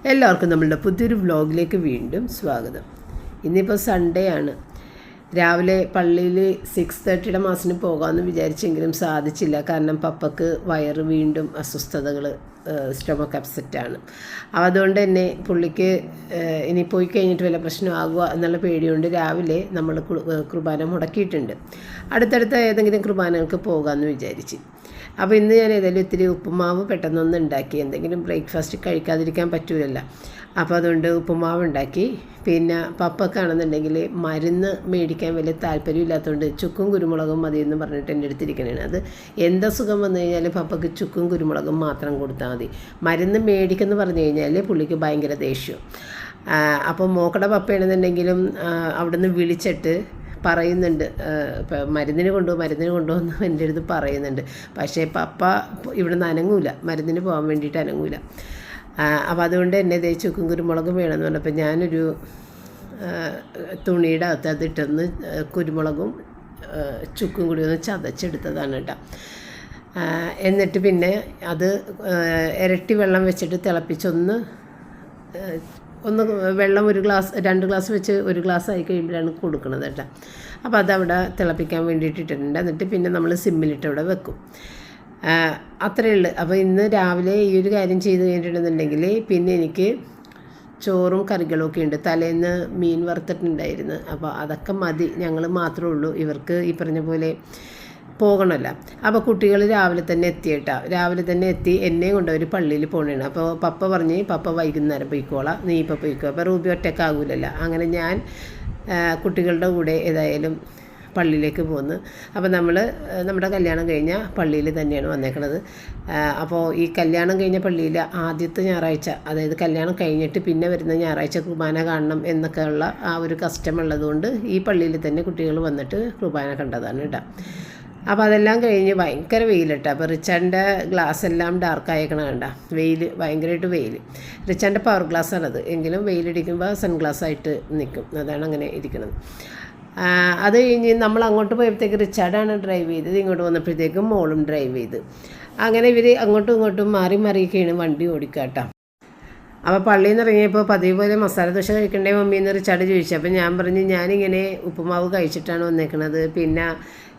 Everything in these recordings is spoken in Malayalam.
എല്ലാവർക്കും നമ്മളുടെ പുതിയൊരു വ്ലോഗിലേക്ക് വീണ്ടും സ്വാഗതം. ഇന്നിപ്പോൾ സൺഡേ ആണ്. രാവിലെ പള്ളിയിൽ 6:30 മാസിന് പോകാമെന്ന് വിചാരിച്ചെങ്കിലും സാധിച്ചില്ല. കാരണം പപ്പക്ക് വയറ് വീണ്ടും അസ്വസ്ഥതകൾ, സ്റ്റൊമക്ക് അപ്സെറ്റാണ്. അതുകൊണ്ട് തന്നെ പുള്ളിക്ക് ഇനി പോയി കഴിഞ്ഞിട്ട് വല്ല പ്രശ്നമാകുക എന്നുള്ള പേടിയുണ്ട് രാവിലെ നമ്മൾ കുർബാന മുടക്കിയിട്ടുണ്ട്. അടുത്തടുത്ത ഏതെങ്കിലും കുർബാനകൾക്ക് പോകാമെന്ന് വിചാരിച്ച്. അപ്പോൾ ഇന്ന് ഞാൻ ഏതായാലും ഇത്തിരി ഉപ്പുമാവ് പെട്ടെന്നൊന്ന് ഉണ്ടാക്കി. എന്തെങ്കിലും ബ്രേക്ക്ഫാസ്റ്റ് കഴിക്കാതിരിക്കാൻ പറ്റൂലല്ലോ. അപ്പോൾ അതുകൊണ്ട് ഉപ്പുമാവ് ഉണ്ടാക്കി. പിന്നെ പപ്പക്കാണെന്നുണ്ടെങ്കിൽ മരുന്ന് മേടിക്കാൻ വലിയ താല്പര്യമില്ലാത്തതുകൊണ്ട് ചുക്കും കുരുമുളകും മതി എന്ന് പറഞ്ഞിട്ട് എൻ്റെ അടുത്തിരിക്കണേണ്. അത് എന്താ സുഖം വന്നു കഴിഞ്ഞാൽ പപ്പക്ക് ചുക്കും കുരുമുളകും മാത്രം കൊടുത്താൽ മതി. മരുന്ന് മേടിക്കെന്ന് പറഞ്ഞു കഴിഞ്ഞാൽ പുള്ളിക്ക് ഭയങ്കര ദേഷ്യം. അപ്പോൾ മോക്കടെ പപ്പയാണെന്നുണ്ടെങ്കിലും അവിടുന്ന് വിളിച്ചിട്ട് പറയുന്നുണ്ട്, മരുന്നിന് കൊണ്ടുവന്ന് എൻ്റെ അടുത്ത് പറയുന്നുണ്ട്. പക്ഷേ പപ്പ ഇവിടുന്ന് അനങ്ങൂല, മരുന്നിന് പോകാൻ വേണ്ടിയിട്ട് അനങ്ങൂല. അപ്പോൾ അതുകൊണ്ട് എന്നെ ചുക്കും കുരുമുളകും വേണമെന്ന് പറഞ്ഞപ്പോൾ ഞാനൊരു തുണിയുടെ അകത്ത് അതിട്ടൊന്ന് കുരുമുളകും ചുക്കും കൂടി ഒന്ന് ചതച്ചെടുത്തതാണ് കേട്ടോ. എന്നിട്ട് പിന്നെ അത് ഇരട്ടി വെള്ളം വെച്ചിട്ട് തിളപ്പിച്ചൊന്ന് വെള്ളം 1 ഗ്ലാസ് 2 ഗ്ലാസ് വെച്ച് 1 ഗ്ലാസ് ആയി കഴിയുമ്പോഴാണ് കൊടുക്കുന്നത് കേട്ടോ. അപ്പോൾ അതവിടെ തിളപ്പിക്കാൻ വേണ്ടിയിട്ട് ഇട്ടിട്ടുണ്ട്. എന്നിട്ട് പിന്നെ നമ്മൾ സിമ്മിലിട്ട് അവിടെ വെക്കും. അത്രയേ ഉള്ളൂ. അപ്പോൾ ഇന്ന് രാവിലെ ഈ ഒരു കാര്യം ചെയ്ത് കഴിഞ്ഞിട്ടുണ്ടെന്നുണ്ടെങ്കിൽ പിന്നെ എനിക്ക് ചോറും കറികളും ഒക്കെ ഉണ്ട്. തലേന്ന് മീൻ വറുത്തിട്ടുണ്ടായിരുന്നു. അപ്പോൾ അതൊക്കെ മതി. ഞങ്ങൾ മാത്രമേ ഉള്ളൂ. ഇവർക്ക് ഈ പറഞ്ഞ പോലെ പോകണമല്ല. അപ്പോൾ കുട്ടികൾ രാവിലെ തന്നെ എത്തി എന്നെയും കൊണ്ട് അവർ പള്ളിയിൽ പോകണേണ്. അപ്പോൾ പപ്പ പറഞ്ഞ് പപ്പ വൈകുന്നേരം പോയിക്കോളാം, നീ ഇപ്പോൾ പോയിക്കോ. അപ്പോൾ റൂബി ഒറ്റക്കാകൂലല്ലോ. അങ്ങനെ ഞാൻ കുട്ടികളുടെ കൂടെ ഏതായാലും പള്ളിയിലേക്ക് പോന്ന്. അപ്പോൾ നമ്മുടെ കല്യാണം കഴിഞ്ഞ പള്ളിയിൽ തന്നെയാണ് വന്നേക്കണത്. അപ്പോൾ ഈ കല്യാണം കഴിഞ്ഞ പള്ളിയിൽ ആദ്യത്തെ ഞായറാഴ്ച, അതായത് കല്യാണം കഴിഞ്ഞിട്ട് പിന്നെ വരുന്ന ഞായറാഴ്ച കുർബാന കാണണം എന്നൊക്കെയുള്ള ആ ഒരു കസ്റ്റം ഉള്ളതുകൊണ്ട് ഈ പള്ളിയിൽ തന്നെ കുട്ടികൾ വന്നിട്ട് കുർബാന കണ്ടതാണ് കേട്ടോ. അപ്പോൾ അതെല്ലാം കഴിഞ്ഞ് ഭയങ്കര വെയിലിട്ടോ. അപ്പോൾ റിച്ചാൻ്റെ ഗ്ലാസ് എല്ലാം ഡാർക്കായേക്കണ കണ്ട, വെയിൽ ഭയങ്കരമായിട്ട് വെയിൽ. റിച്ചാൻ്റെ പവർ ഗ്ലാസ്സാണത്, എങ്കിലും വെയിലടിക്കുമ്പോൾ സൺഗ്ലാസ് ആയിട്ട് നിൽക്കും. അതാണ് അങ്ങനെ ഇരിക്കുന്നത്. അത് കഴിഞ്ഞ് നമ്മൾ അങ്ങോട്ട് പോയപ്പോഴത്തേക്ക് റിച്ചാർഡാണ് ഡ്രൈവ് ചെയ്തത്. ഇങ്ങോട്ട് വന്നപ്പോഴത്തേക്കും മോളും ഡ്രൈവ് ചെയ്ത്. അങ്ങനെ ഇവർ അങ്ങോട്ടും ഇങ്ങോട്ടും മാറിയൊക്കെയാണ് വണ്ടി ഓടിക്കുക കേട്ടോ. അപ്പോൾ പള്ളിയിൽ നിന്ന് ഇറങ്ങിയപ്പോൾ പതിവ് പോലെ മസാല ദോശ കഴിക്കണ്ടേ മമ്മി എന്ന് റിച്ചാർഡ് ചോദിച്ചു. അപ്പോൾ ഞാൻ പറഞ്ഞു ഞാനിങ്ങനെ ഉപ്പുമാവ് കഴിച്ചിട്ടാണ് വന്നേക്കണത്. പിന്നെ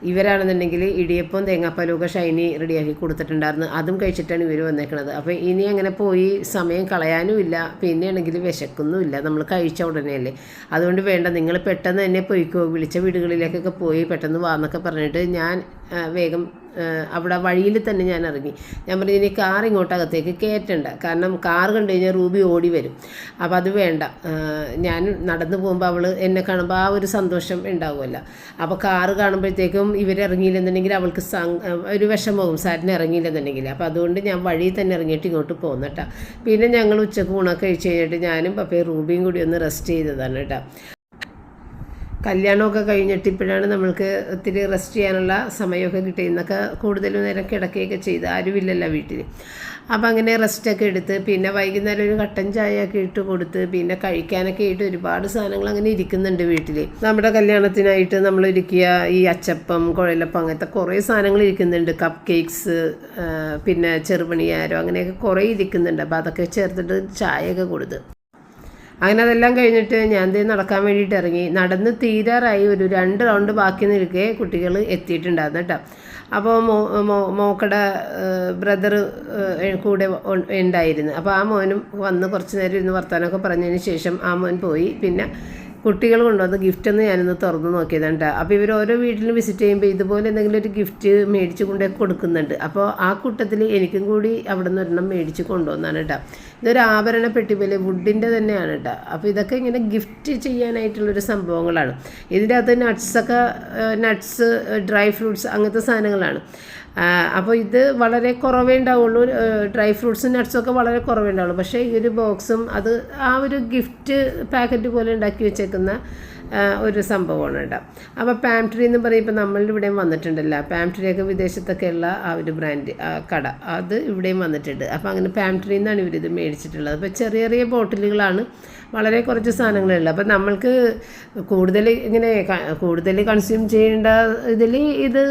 ഇവരാണെന്നുണ്ടെങ്കിൽ ഇടിയപ്പം തേങ്ങാപ്പാലൊക്കെ ഷൈനി റെഡിയാക്കി കൊടുത്തിട്ടുണ്ടായിരുന്നു, അതും കഴിച്ചിട്ടാണ് ഇവർ വന്നേക്കണത്. അപ്പോൾ ഇനി അങ്ങനെ പോയി സമയം കളയാനുമില്ല, പിന്നെയാണെങ്കിൽ വിശക്കുന്നുമില്ല, നമ്മൾ കഴിച്ച ഉടനെയല്ലേ. അതുകൊണ്ട് വേണ്ട, നിങ്ങൾ പെട്ടെന്ന് തന്നെ പോയിക്കോ, വിളിച്ച വീടുകളിലേക്കൊക്കെ പോയി പെട്ടെന്ന് വാന്നൊക്കെ പറഞ്ഞിട്ട് ഞാൻ വേഗം അവിടെ വഴിയിൽ തന്നെ ഞാൻ ഇറങ്ങി. ഞാൻ പറഞ്ഞു ഇനി കാർ ഇങ്ങോട്ടകത്തേക്ക് കയറ്റണ്ട, കാരണം കാർ കണ്ടു കഴിഞ്ഞാൽ റൂബി ഓടി വരും. അപ്പോൾ അത് വേണ്ട, ഞാൻ നടന്നു പോകുമ്പോൾ അവൾ എന്നെ കാണുമ്പോൾ ആ ഒരു സന്തോഷം ഉണ്ടാവുമല്ലോ. അപ്പോൾ കാറ് കാണുമ്പോഴത്തേക്കും ഇവരിറങ്ങിയില്ലെന്നുണ്ടെങ്കിൽ അവൾക്ക് ഒരു വിഷമവും, സാരിന് ഇറങ്ങിയില്ലെന്നുണ്ടെങ്കിൽ. അപ്പോൾ അതുകൊണ്ട് ഞാൻ വഴിയിൽ തന്നെ ഇറങ്ങിയിട്ട് ഇങ്ങോട്ട് പോകുന്നു കേട്ടോ. പിന്നെ ഞങ്ങൾ ഉച്ചക്ക് ഊണൊക്കെ കഴിച്ച് കഴിഞ്ഞിട്ട് ഞാനും പപ്പയും റൂബിയും കൂടി ഒന്ന് റെസ്റ്റ് ചെയ്തതാണ് കേട്ടോ. കല്യാണമൊക്കെ കഴിഞ്ഞിട്ട് ഇപ്പോഴാണ് നമ്മൾക്ക് ഒത്തിരി റെസ്റ്റ് ചെയ്യാനുള്ള സമയമൊക്കെ കിട്ടിയെന്നൊക്കെ കൂടുതലും നേരം കിടക്കുകയൊക്കെ ചെയ്ത്, ആരുമില്ലല്ലോ വീട്ടിൽ. അപ്പോൾ അങ്ങനെ റെസ്റ്റൊക്കെ എടുത്ത് പിന്നെ വൈകുന്നേരം ഒരു കട്ടൻ ചായയൊക്കെ ഇട്ട് കൊടുത്ത് പിന്നെ കഴിക്കാനൊക്കെ ആയിട്ട് ഒരുപാട് സാധനങ്ങൾ അങ്ങനെ ഇരിക്കുന്നുണ്ട് വീട്ടിൽ. നമ്മുടെ കല്യാണത്തിനായിട്ട് നമ്മൾ ഒരുക്കിയ ഈ അച്ചപ്പം, കുഴലപ്പം, അങ്ങനത്തെ കുറേ സാധനങ്ങൾ ഇരിക്കുന്നുണ്ട്. കപ്പ് കേക്ക്സ്, പിന്നെ ചെറുപണിയാരോ, അങ്ങനെയൊക്കെ കുറേ ഇരിക്കുന്നുണ്ട്. അപ്പോൾ അതൊക്കെ ചേർത്തിട്ട് ചായയൊക്കെ കൊടുത്ത് അങ്ങനെ അതെല്ലാം കഴിഞ്ഞിട്ട് ഞാൻ നടക്കാൻ വേണ്ടിയിട്ട് ഇറങ്ങി. നടന്ന് തീരാറായി, ഒരു 2 റൗണ്ട് ബാക്കി നിൽക്കെ കുട്ടികൾ എത്തിയിട്ടുണ്ടായിരുന്നു കേട്ടോ. അപ്പോൾ മോക്കടെ ബ്രദർ കൂടെ ഉണ്ടായിരുന്നു. അപ്പോൾ ആ മോനും വന്ന് കുറച്ച് നേരം ഇരുന്ന് വർത്താനമൊക്കെ പറഞ്ഞതിന് ശേഷം ആ മോൻ പോയി. പിന്നെ കുട്ടികൾ കൊണ്ടുവന്ന് ഗിഫ്റ്റൊന്ന് ഞാനൊന്ന് തുറന്ന് നോക്കിയതാണ് കേട്ടോ. അപ്പോൾ ഇവർ ഓരോ വീട്ടിലും വിസിറ്റ് ചെയ്യുമ്പോൾ ഇതുപോലെ എന്തെങ്കിലും ഒരു ഗിഫ്റ്റ് മേടിച്ച് കൊണ്ടേ കൊടുക്കുന്നുണ്ട്. അപ്പോൾ ആ കൂട്ടത്തിൽ എനിക്കും കൂടി അവിടെ നിന്ന് ഒരെണ്ണം മേടിച്ച് കൊണ്ടുവന്നാണ് കേട്ടോ. ഇതൊരു ആഭരണ പെട്ടി പോലെ വുഡിൻ്റെ തന്നെയാണ് കേട്ടോ. അപ്പോൾ ഇതൊക്കെ ഇങ്ങനെ ഗിഫ്റ്റ് ചെയ്യാനായിട്ടുള്ളൊരു സംഭവങ്ങളാണ്. ഇതിൻ്റെ അകത്ത് നട്ട്സ്, ഡ്രൈ ഫ്രൂട്ട്സ്, അങ്ങനത്തെ സാധനങ്ങളാണ്. അപ്പോൾ ഇത് വളരെ കുറവേ ഉണ്ടാവുള്ളൂ. ഡ്രൈ ഫ്രൂട്ട്സും നട്ട്സൊക്കെ വളരെ കുറവേ ഉണ്ടാവുള്ളൂ. പക്ഷേ ഈ ഒരു ബോക്സും അത് ആ ഒരു ഗിഫ്റ്റ് പാക്കറ്റ് പോലെ ഉണ്ടാക്കി വെച്ചേക്കുന്ന ഒരു സംഭവമാണ് കേട്ടോ. അപ്പോൾ പാംട്രി എന്ന് പറയുമ്പോൾ നമ്മളുടെ ഇവിടെയും വന്നിട്ടുണ്ടല്ലോ, പാംട്രിയൊക്കെ വിദേശത്തൊക്കെ ഉള്ള ആ ഒരു ബ്രാൻഡ് കട അത് ഇവിടെയും വന്നിട്ടുണ്ട്. അപ്പോൾ അങ്ങനെ പാംട്രിയിൽ നിന്നാണ് ഇവരിത് മേടിച്ചിട്ടുള്ളത്. അപ്പോൾ ചെറിയ ചെറിയ ബോട്ടിലുകളാണ്, വളരെ കുറച്ച് സാധനങ്ങളുള്ളത്. അപ്പോൾ നമ്മൾക്ക് കൂടുതൽ കൺസ്യൂം ചെയ്യേണ്ട ഇതിൽ ഇത്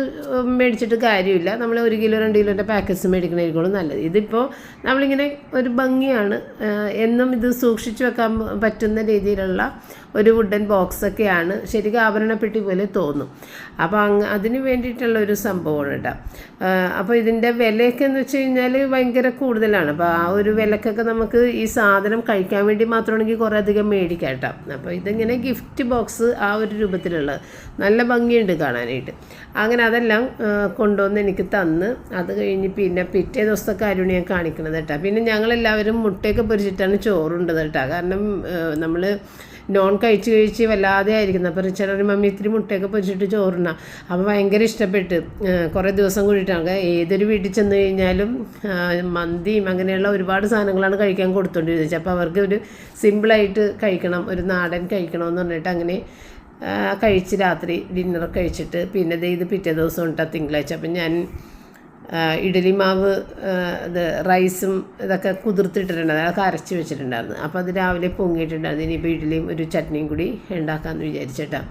മേടിച്ചിട്ട് കാര്യമില്ല. നമ്മൾ 1 കിലോ 2 കിലോൻ്റെ പാക്കറ്റ്സ് മേടിക്കണമായിരിക്കും നല്ലത്. ഇതിപ്പോൾ നമ്മളിങ്ങനെ ഒരു ഭംഗിയാണ്, എന്നും ഇത് സൂക്ഷിച്ചു വെക്കാൻ പറ്റുന്ന രീതിയിലുള്ള ഒരു വുഡൻ ബോക്സൊക്കെയാണ്, ശരിക്കും ആഭരണപ്പെട്ടി പോലെ തോന്നും. അപ്പോൾ അതിന് വേണ്ടിയിട്ടുള്ള ഒരു സംഭവമാണ് കേട്ടോ. അപ്പോൾ ഇതിൻ്റെ വിലയൊക്കെ എന്ന് വെച്ച് കഴിഞ്ഞാൽ ഭയങ്കര കൂടുതലാണ്. അപ്പോൾ ആ ഒരു വിലക്കൊക്കെ നമുക്ക് ഈ സാധനം കഴിക്കാൻ വേണ്ടി മാത്രമാണെങ്കിൽ കുറേ അധികം മേടിക്കാം കേട്ടോ. അപ്പോൾ ഇതിങ്ങനെ ഗിഫ്റ്റ് ബോക്സ് ആ ഒരു രൂപത്തിലുള്ളത് നല്ല ഭംഗിയുണ്ട് കാണാനായിട്ട്. അങ്ങനെ അതെല്ലാം കൊണ്ടുവന്ന് എനിക്ക് തന്ന്, അത് കഴിഞ്ഞ് പിന്നെ പിറ്റേ ദിവസത്തെ കാര്യമാണ് ഞാൻ കാണിക്കുന്നത് കേട്ടോ. പിന്നെ ഞങ്ങളെല്ലാവരും മുട്ടയൊക്കെ പൊരിച്ചിട്ടാണ് ചോറുണ്ടത് കേട്ടോ. കാരണം നമ്മൾ നോൺ കഴിച്ച് വല്ലാതെ ആയിരിക്കുന്നത്. അപ്പോൾ റിച്ചാർഡ് മമ്മി ഇത്തിരി മുട്ടയൊക്കെ പൊരിച്ചിട്ട് ചോറിന. അപ്പോൾ ഭയങ്കര ഇഷ്ടപ്പെട്ട് കുറേ ദിവസം കൂടിയിട്ടാണ്. ഏതൊരു വീട്ടിൽ ചെന്ന് കഴിഞ്ഞാലും മന്തിയും അങ്ങനെയുള്ള ഒരുപാട് സാധനങ്ങളാണ് കഴിക്കാൻ കൊടുത്തുകൊണ്ടിരുന്നത്. അപ്പോൾ അവർക്ക് ഒരു സിമ്പിളായിട്ട് കഴിക്കണം, ഒരു നാടൻ കഴിക്കണമെന്ന് പറഞ്ഞിട്ട് അങ്ങനെ കഴിച്ച് രാത്രി ഡിന്നറൊക്കെ കഴിച്ചിട്ട് പിന്നെ ഇത് പിറ്റേ ദിവസം ഉണ്ടാ തിങ്കളാഴ്ച. അപ്പം ഞാൻ ഇഡലി മാവ് ഇത് റൈസും ഇതൊക്കെ കുതിർത്തിട്ടിട്ടുണ്ടായിരുന്നു, അതൊക്കെ അരച്ച് വെച്ചിട്ടുണ്ടായിരുന്നു. അപ്പോൾ അത് രാവിലെ പൊങ്ങിയിട്ടുണ്ടായിരുന്നു. ഇനിയിപ്പോൾ ഇഡ്ഡലിയും ഒരു ചട്നിയും കൂടി ഉണ്ടാക്കാമെന്ന് വിചാരിച്ചിട്ടാണ്.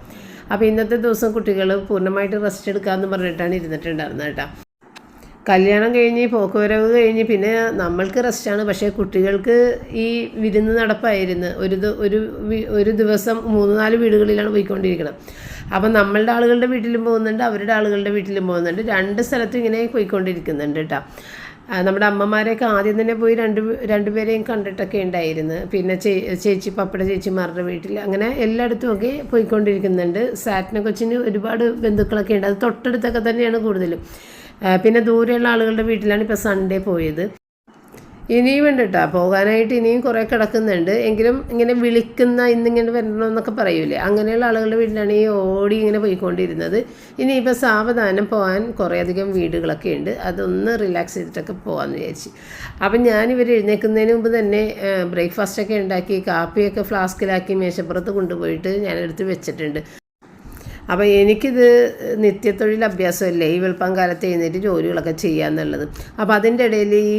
അപ്പോൾ ഇന്നത്തെ ദിവസം കുട്ടികൾ പൂർണ്ണമായിട്ട് റെസ്റ്റ് എടുക്കാമെന്ന് പറഞ്ഞിട്ടാണ് ഇരുന്നിട്ടുണ്ടായിരുന്നത് കേട്ടോ. കല്യാണം കഴിഞ്ഞ് പോക്കുവരവ് കഴിഞ്ഞ് പിന്നെ നമ്മൾക്ക് റെസ്റ്റാണ്, പക്ഷേ കുട്ടികൾക്ക് ഈ വിരുന്ന് നടപ്പായിരുന്നു. ഒരു ദിവസം 3-4 വീടുകളിലാണ് പോയിക്കൊണ്ടിരിക്കുന്നത്. അപ്പം നമ്മളുടെ ആളുകളുടെ വീട്ടിലും പോകുന്നുണ്ട്, അവരുടെ ആളുകളുടെ വീട്ടിലും പോകുന്നുണ്ട്. 2 സ്ഥലത്തും ഇങ്ങനെ പോയിക്കൊണ്ടിരിക്കുന്നുണ്ട് കേട്ടോ. നമ്മുടെ അമ്മമാരെയൊക്കെ ആദ്യം തന്നെ പോയി രണ്ടുപേരെയും കണ്ടിട്ടൊക്കെ ഉണ്ടായിരുന്നു. പിന്നെ പപ്പട ചേച്ചിമാരുടെ വീട്ടിൽ അങ്ങനെ എല്ലായിടത്തുമൊക്കെ പോയിക്കൊണ്ടിരിക്കുന്നുണ്ട്. സാറ്റിനെ കൊച്ചിന് ഒരുപാട് ബന്ധുക്കളൊക്കെ ഉണ്ട്, അത് തൊട്ടടുത്തൊക്കെ തന്നെയാണ് കൂടുതലും. പിന്നെ ദൂരെയുള്ള ആളുകളുടെ വീട്ടിലാണ് ഇപ്പോൾ സൺഡേ പോയത്. ഇനിയും ഉണ്ട് കേട്ടോ, പോകാനായിട്ട് ഇനിയും കുറേ കിടക്കുന്നുണ്ട്. എങ്കിലും ഇങ്ങനെ വിളിക്കുന്ന ഇന്നിങ്ങനെ വരണമെന്നൊക്കെ പറയൂലേ, അങ്ങനെയുള്ള ആളുകളുടെ വീട്ടിലാണ് ഈ ഓടി ഇങ്ങനെ പോയിക്കൊണ്ടിരുന്നത്. ഇനിയിപ്പോൾ സാവധാനം പോകാൻ കുറേയധികം വീടുകളൊക്കെ ഉണ്ട്, അതൊന്ന് റിലാക്സ് ചെയ്തിട്ടൊക്കെ പോകാമെന്ന് വിചാരിച്ചു. അപ്പം ഞാനിവർ എഴുന്നേൽക്കുന്നതിന് മുമ്പ് തന്നെ ബ്രേക്ക്ഫാസ്റ്റൊക്കെ ഉണ്ടാക്കി കാപ്പിയൊക്കെ ഫ്ലാസ്കിലാക്കി മേശപ്പുറത്ത് കൊണ്ടുപോയിട്ട് ഞാനെടുത്ത് വെച്ചിട്ടുണ്ട്. അപ്പോൾ എനിക്കിത് നിത്യത്തൊഴിൽ അഭ്യാസമല്ലേ, ഈ വെളുപ്പം കാലത്ത് എഴുന്നേറ്റ് ജോലികളൊക്കെ ചെയ്യാന്നുള്ളത്. അപ്പോൾ അതിൻ്റെ ഇടയിൽ ഈ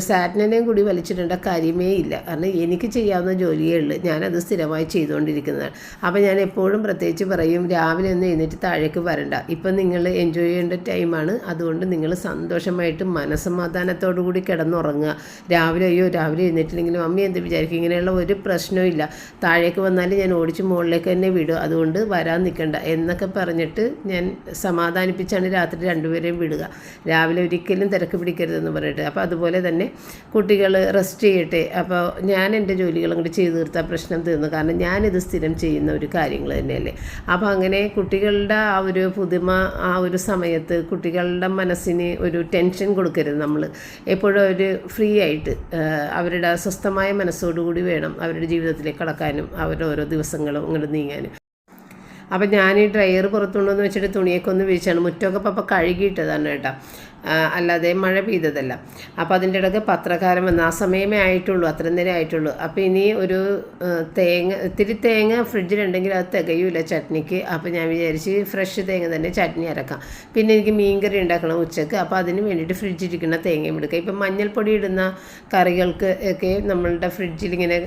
സാറ്റിനെയും കൂടി വലിച്ചിടേണ്ട കാര്യമേ ഇല്ല. കാരണം എനിക്ക് ചെയ്യാവുന്ന ജോലിയേ ഉള്ളൂ, ഞാനത് സ്ഥിരമായി ചെയ്തുകൊണ്ടിരിക്കുന്നതാണ്. അപ്പോൾ ഞാൻ എപ്പോഴും പ്രത്യേകിച്ച് പറയും, രാവിലെ ഒന്ന് എഴുന്നേറ്റ് താഴേക്ക് വരണ്ട, ഇപ്പം നിങ്ങൾ എൻജോയ് ചെയ്യേണ്ട ടൈമാണ്. അതുകൊണ്ട് നിങ്ങൾ സന്തോഷമായിട്ട് മനസ്സമാധാനത്തോടു കൂടി കിടന്നുറങ്ങുക. രാവിലെ എഴുന്നേറ്റില്ലെങ്കിലും അമ്മ എന്ത് വിചാരിക്കും, ഇങ്ങനെയുള്ള ഒരു പ്രശ്നവും ഇല്ല. താഴേക്ക് വന്നാൽ ഞാൻ ഓടിച്ച് മുകളിലേക്ക് തന്നെ വിടും, അതുകൊണ്ട് വരാൻ നിൽക്കണ്ട എന്നൊക്കെ പറഞ്ഞിട്ട് ഞാൻ സമാധാനിപ്പിച്ചാണ് രാത്രി 2 പേരെയും വിടുക. രാവിലെ ഒരിക്കലും തിരക്ക് പിടിക്കരുതെന്ന് പറഞ്ഞിട്ട്. അപ്പോൾ അതുപോലെ തന്നെ കുട്ടികൾ റെസ്റ്റ് ചെയ്യട്ടെ. അപ്പോൾ ഞാൻ എൻ്റെ ജോലികൾ അങ്ങോട്ട് ചെയ്ത് തീർത്താൽ പ്രശ്നം തീർന്നു. കാരണം ഞാനിത് സ്ഥിരം ചെയ്യുന്ന ഒരു കാര്യങ്ങൾ തന്നെയല്ലേ. അപ്പോൾ അങ്ങനെ കുട്ടികളുടെ ആ ഒരു പുതുമ, ആ ഒരു സമയത്ത് കുട്ടികളുടെ മനസ്സിന് ഒരു ടെൻഷൻ കൊടുക്കരുത്. നമ്മൾ എപ്പോഴും ഒരു ഫ്രീ ആയിട്ട് അവരുടെ സ്വസ്ഥമായ മനസ്സോടുകൂടി വേണം അവരുടെ ജീവിതത്തിലേക്ക് കടക്കാനും അവരുടെ ഓരോ ദിവസങ്ങളും അങ്ങോട്ട് നീങ്ങാനും. അപ്പം ഞാൻ ഈ ഡ്രയർ പുറത്തുകൊണ്ടുവന്ന് വെച്ചിട്ട് തുണിയൊക്കെ ഒന്ന് വിരിച്ചാണ്. മുറ്റമൊക്കെ അപ്പം കഴുകിയിട്ടതാണ് കേട്ടോ, അല്ലാതെ മഴ പെയ്തതല്ല. അപ്പോൾ അതിൻ്റെ ഇടയ്ക്ക് പത്രക്കാരൻ വന്ന്, ആ സമയമേ ആയിട്ടുള്ളൂ, അത്രയും നേരം ആയിട്ടുള്ളൂ. അപ്പോൾ ഇനി ഒരു ഇത്തിരി തേങ്ങ ഫ്രിഡ്ജിലുണ്ടെങ്കിൽ അത് തികയൂല ചട്നിക്ക്. അപ്പോൾ ഞാൻ വിചാരിച്ച് ഫ്രഷ് തേങ്ങ തന്നെ ചട്നി അരക്കാം. പിന്നെ എനിക്ക് മീൻകറി ഉണ്ടാക്കണം ഉച്ചക്ക്, അപ്പോൾ അതിന് വേണ്ടിയിട്ട് ഫ്രിഡ്ജിലിരിക്കുന്ന തേങ്ങയും എടുക്കുക. ഇപ്പം മഞ്ഞൾപ്പൊടി ഇടുന്ന കറികൾക്ക് ഒക്കെ നമ്മളുടെ ഫ്രിഡ്ജിൽ ഇങ്ങനെ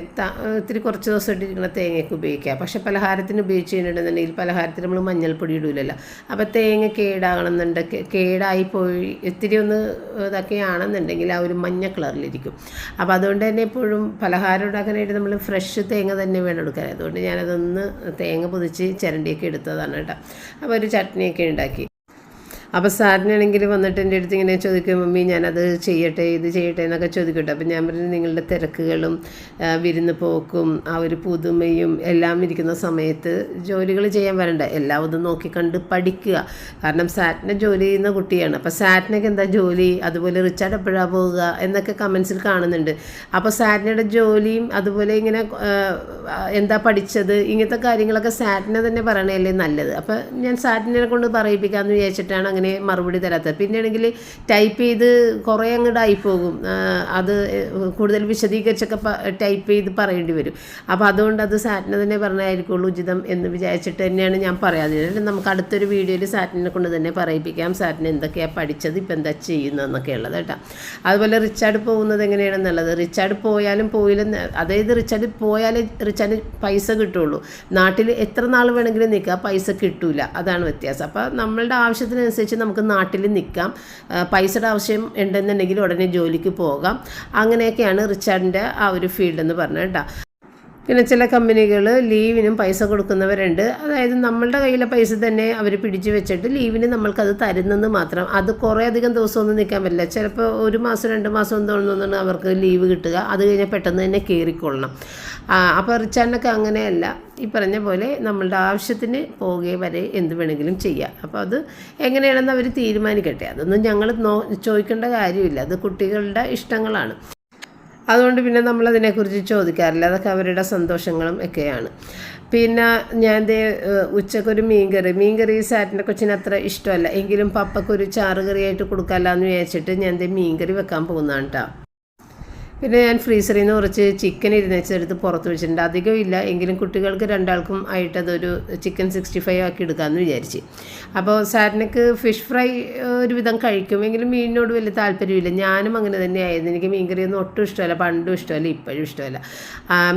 ഇത്തിരി കുറച്ച് ദിവസം ഇട്ടിരിക്കുന്ന തേങ്ങയൊക്കെ ഉപയോഗിക്കുക. പക്ഷേ പലഹാരത്തിന് ഉപയോഗിച്ച് കഴിഞ്ഞിട്ടുണ്ടെന്നുണ്ടെങ്കിൽ പലഹാരത്തിന് നമ്മൾ മഞ്ഞൾപ്പൊടി ഇടില്ലല്ലോ. അപ്പോൾ തേങ്ങ കേടാകണമെന്നുണ്ടെങ്കിൽ കേടായിപ്പോയി ഇത്തിരി ഒന്ന് ഇതൊക്കെയാണെന്നുണ്ടെങ്കിൽ ആ ഒരു മഞ്ഞ കളറിലിരിക്കും. അപ്പോൾ അതുകൊണ്ട് തന്നെ എപ്പോഴും പലഹാരം ഉണ്ടാക്കാനായിട്ട് നമ്മൾ ഫ്രഷ് തേങ്ങ തന്നെ വേണം എടുക്കാൻ. അതുകൊണ്ട് ഞാനതൊന്ന് തേങ്ങ പൊതിച്ച് ചിരണ്ടിയൊക്കെ എടുത്തതാണ് കേട്ടോ. അപ്പോൾ ഒരു ചട്നിയൊക്കെ ഉണ്ടാക്കി. അപ്പോൾ സാറിനാണെങ്കിൽ വന്നിട്ട് എൻ്റെ അടുത്ത് ഇങ്ങനെ ചോദിക്കും, മമ്മി ഞാനത് ചെയ്യട്ടെ ഇത് ചെയ്യട്ടെ എന്നൊക്കെ ചോദിക്കട്ടെ. അപ്പോൾ ഞാൻ പറഞ്ഞു, നിങ്ങളുടെ തിരക്കുകളും വിരുന്ന് പോക്കും ആ ഒരു പുതുമയും എല്ലാം ഇരിക്കുന്ന സമയത്ത് ജോലികൾ ചെയ്യാൻ വരണ്ട, എല്ലാം ഒന്ന് നോക്കിക്കണ്ട് പഠിക്കുക. കാരണം സാറ്റിനെ ജോലി ചെയ്യുന്ന കുട്ടിയാണ്. അപ്പോൾ സാറ്റിനൊക്കെ എന്താ ജോലി, അതുപോലെ റിച്ചാർഡ് എപ്പോഴാണ് പോവുക എന്നൊക്കെ കമൻസിൽ കാണുന്നുണ്ട്. അപ്പോൾ സാറ്റിനയുടെ ജോലിയും അതുപോലെ ഇങ്ങനെ എന്താ പഠിച്ചത് ഇങ്ങനത്തെ കാര്യങ്ങളൊക്കെ സാറ്റിനെ തന്നെ പറയണതല്ലേ നല്ലത്. അപ്പോൾ ഞാൻ സാറ്റിനെ കൊണ്ട് പറയിപ്പിക്കാമെന്ന് വിചാരിച്ചിട്ടാണ് അങ്ങനെ മറുപടി തരാത്തത്. പിന്നെയാണെങ്കിൽ ടൈപ്പ് ചെയ്ത് കുറേ അങ്ങോട്ടായി പോകും, അത് കൂടുതൽ വിശദീകരിച്ചൊക്കെ ടൈപ്പ് ചെയ്ത് പറയേണ്ടി വരും. അപ്പോൾ അതുകൊണ്ട് അത് സാറ്റിനെ തന്നെ പറഞ്ഞായിരിക്കുള്ളൂ ഉചിതം എന്ന് വിചാരിച്ചിട്ട് തന്നെയാണ് ഞാൻ പറയാതിരുന്നത്. നമുക്ക് അടുത്തൊരു വീഡിയോയിൽ സാറ്റിനെ കൊണ്ട് തന്നെ പറയിപ്പിക്കാം സാറ്റിന് എന്തൊക്കെയാണ് പഠിച്ചത്, ഇപ്പം എന്താ ചെയ്യുന്നതെന്നൊക്കെ ഉള്ളത് കേട്ടോ. അതുപോലെ റിച്ചാർഡ് പോകുന്നത് എങ്ങനെയാണെന്നുള്ളത്, റിച്ചാർഡ് പോയാലും പോയില്ല, അതായത് റിച്ചാർഡ് പോയാലേ റിച്ചാർഡ് പൈസ കിട്ടുള്ളൂ. നാട്ടിൽ എത്ര നാൾ വേണമെങ്കിലും നിൽക്കുക, പൈസ കിട്ടില്ല, അതാണ് വ്യത്യാസം. അപ്പോൾ നമ്മളുടെ ആവശ്യത്തിനനുസരിച്ച് നമുക്ക് നാട്ടിൽ നിൽക്കാം, പൈസയുടെ ആവശ്യം ഉണ്ടെന്നുണ്ടെങ്കിൽ ഉടനെ ജോലിക്ക് പോകാം. അങ്ങനെയൊക്കെയാണ് റിച്ചാർഡിൻ്റെ ആ ഒരു ഫീൽഡ് എന്ന് പറഞ്ഞത് കേട്ടോ. പിന്നെ ചില കമ്പനികൾ ലീവിനും പൈസ കൊടുക്കുന്നവരുണ്ട്. അതായത് നമ്മളുടെ കയ്യിലെ പൈസ തന്നെ അവർ പിടിച്ചു വെച്ചിട്ട് ലീവിന് നമ്മൾക്കത് തരുന്നെന്ന് മാത്രം. അത് കുറേ അധികം ദിവസമൊന്നും നിൽക്കാൻ പറ്റില്ല. ചിലപ്പോൾ 1 മാസം 2 മാസം തോന്നുന്നു അവർക്ക് ലീവ് കിട്ടുക, അത് കഴിഞ്ഞാൽ പെട്ടെന്ന് തന്നെ കയറിക്കൊള്ളണം. അപ്പോൾ റിച്ചാർഡിനൊക്കെ അങ്ങനെയല്ല, ഈ പറഞ്ഞ പോലെ നമ്മളുടെ ആവശ്യത്തിന് പോവുകയും വരെ എന്ത് വേണമെങ്കിലും ചെയ്യാം. അപ്പോൾ അത് എങ്ങനെയാണെന്ന് അവർ തീരുമാനിക്കട്ടെ, അതൊന്നും ഞങ്ങൾ ചോദിക്കേണ്ട കാര്യമില്ല, അത് കുട്ടികളുടെ ഇഷ്ടങ്ങളാണ്. അതുകൊണ്ട് പിന്നെ നമ്മളതിനെക്കുറിച്ച് ചോദിക്കാറില്ല, അതൊക്കെ അവരുടെ സന്തോഷങ്ങളും ഒക്കെയാണ്. പിന്നെ ഞാൻ ഉച്ചക്കൊരു മീൻകറി സാറ്റിൻ്റെ കൊച്ചിന് അത്ര ഇഷ്ടമല്ല, എങ്കിലും പപ്പക്കൊരു ചാറ് കറിയായിട്ട് കൊടുക്കാമല്ലോ എന്ന് വിചാരിച്ചിട്ട് ഞാൻ മീൻകറി വെക്കാൻ പോകുന്നതാണ് കേട്ടോ. പിന്നെ ഞാൻ ഫ്രീസറിൽ നിന്ന് കുറച്ച് ചിക്കൻ ഇരുന്നേച്ചെടുത്ത് പുറത്ത് വെച്ചിട്ടുണ്ട്. അധികം ഇല്ല, എങ്കിലും കുട്ടികൾക്ക് 2 ആൾക്കും ആയിട്ട് അതൊരു ചിക്കൻ 65 ആക്കി എടുക്കാമെന്ന് വിചാരിച്ച്. അപ്പോൾ സാറ്റിനക്ക് ഫിഷ് ഫ്രൈ ഒരുവിധം കഴിക്കും, എങ്കിലും മീനിനോട് വലിയ താല്പര്യമില്ല. ഞാനും അങ്ങനെ തന്നെയായിരുന്നു, എനിക്ക് മീൻ കറിയൊന്നും ഒട്ടും ഇഷ്ടമല്ല, പണ്ടും ഇഷ്ടമല്ല, ഇപ്പോഴും ഇഷ്ടമല്ല.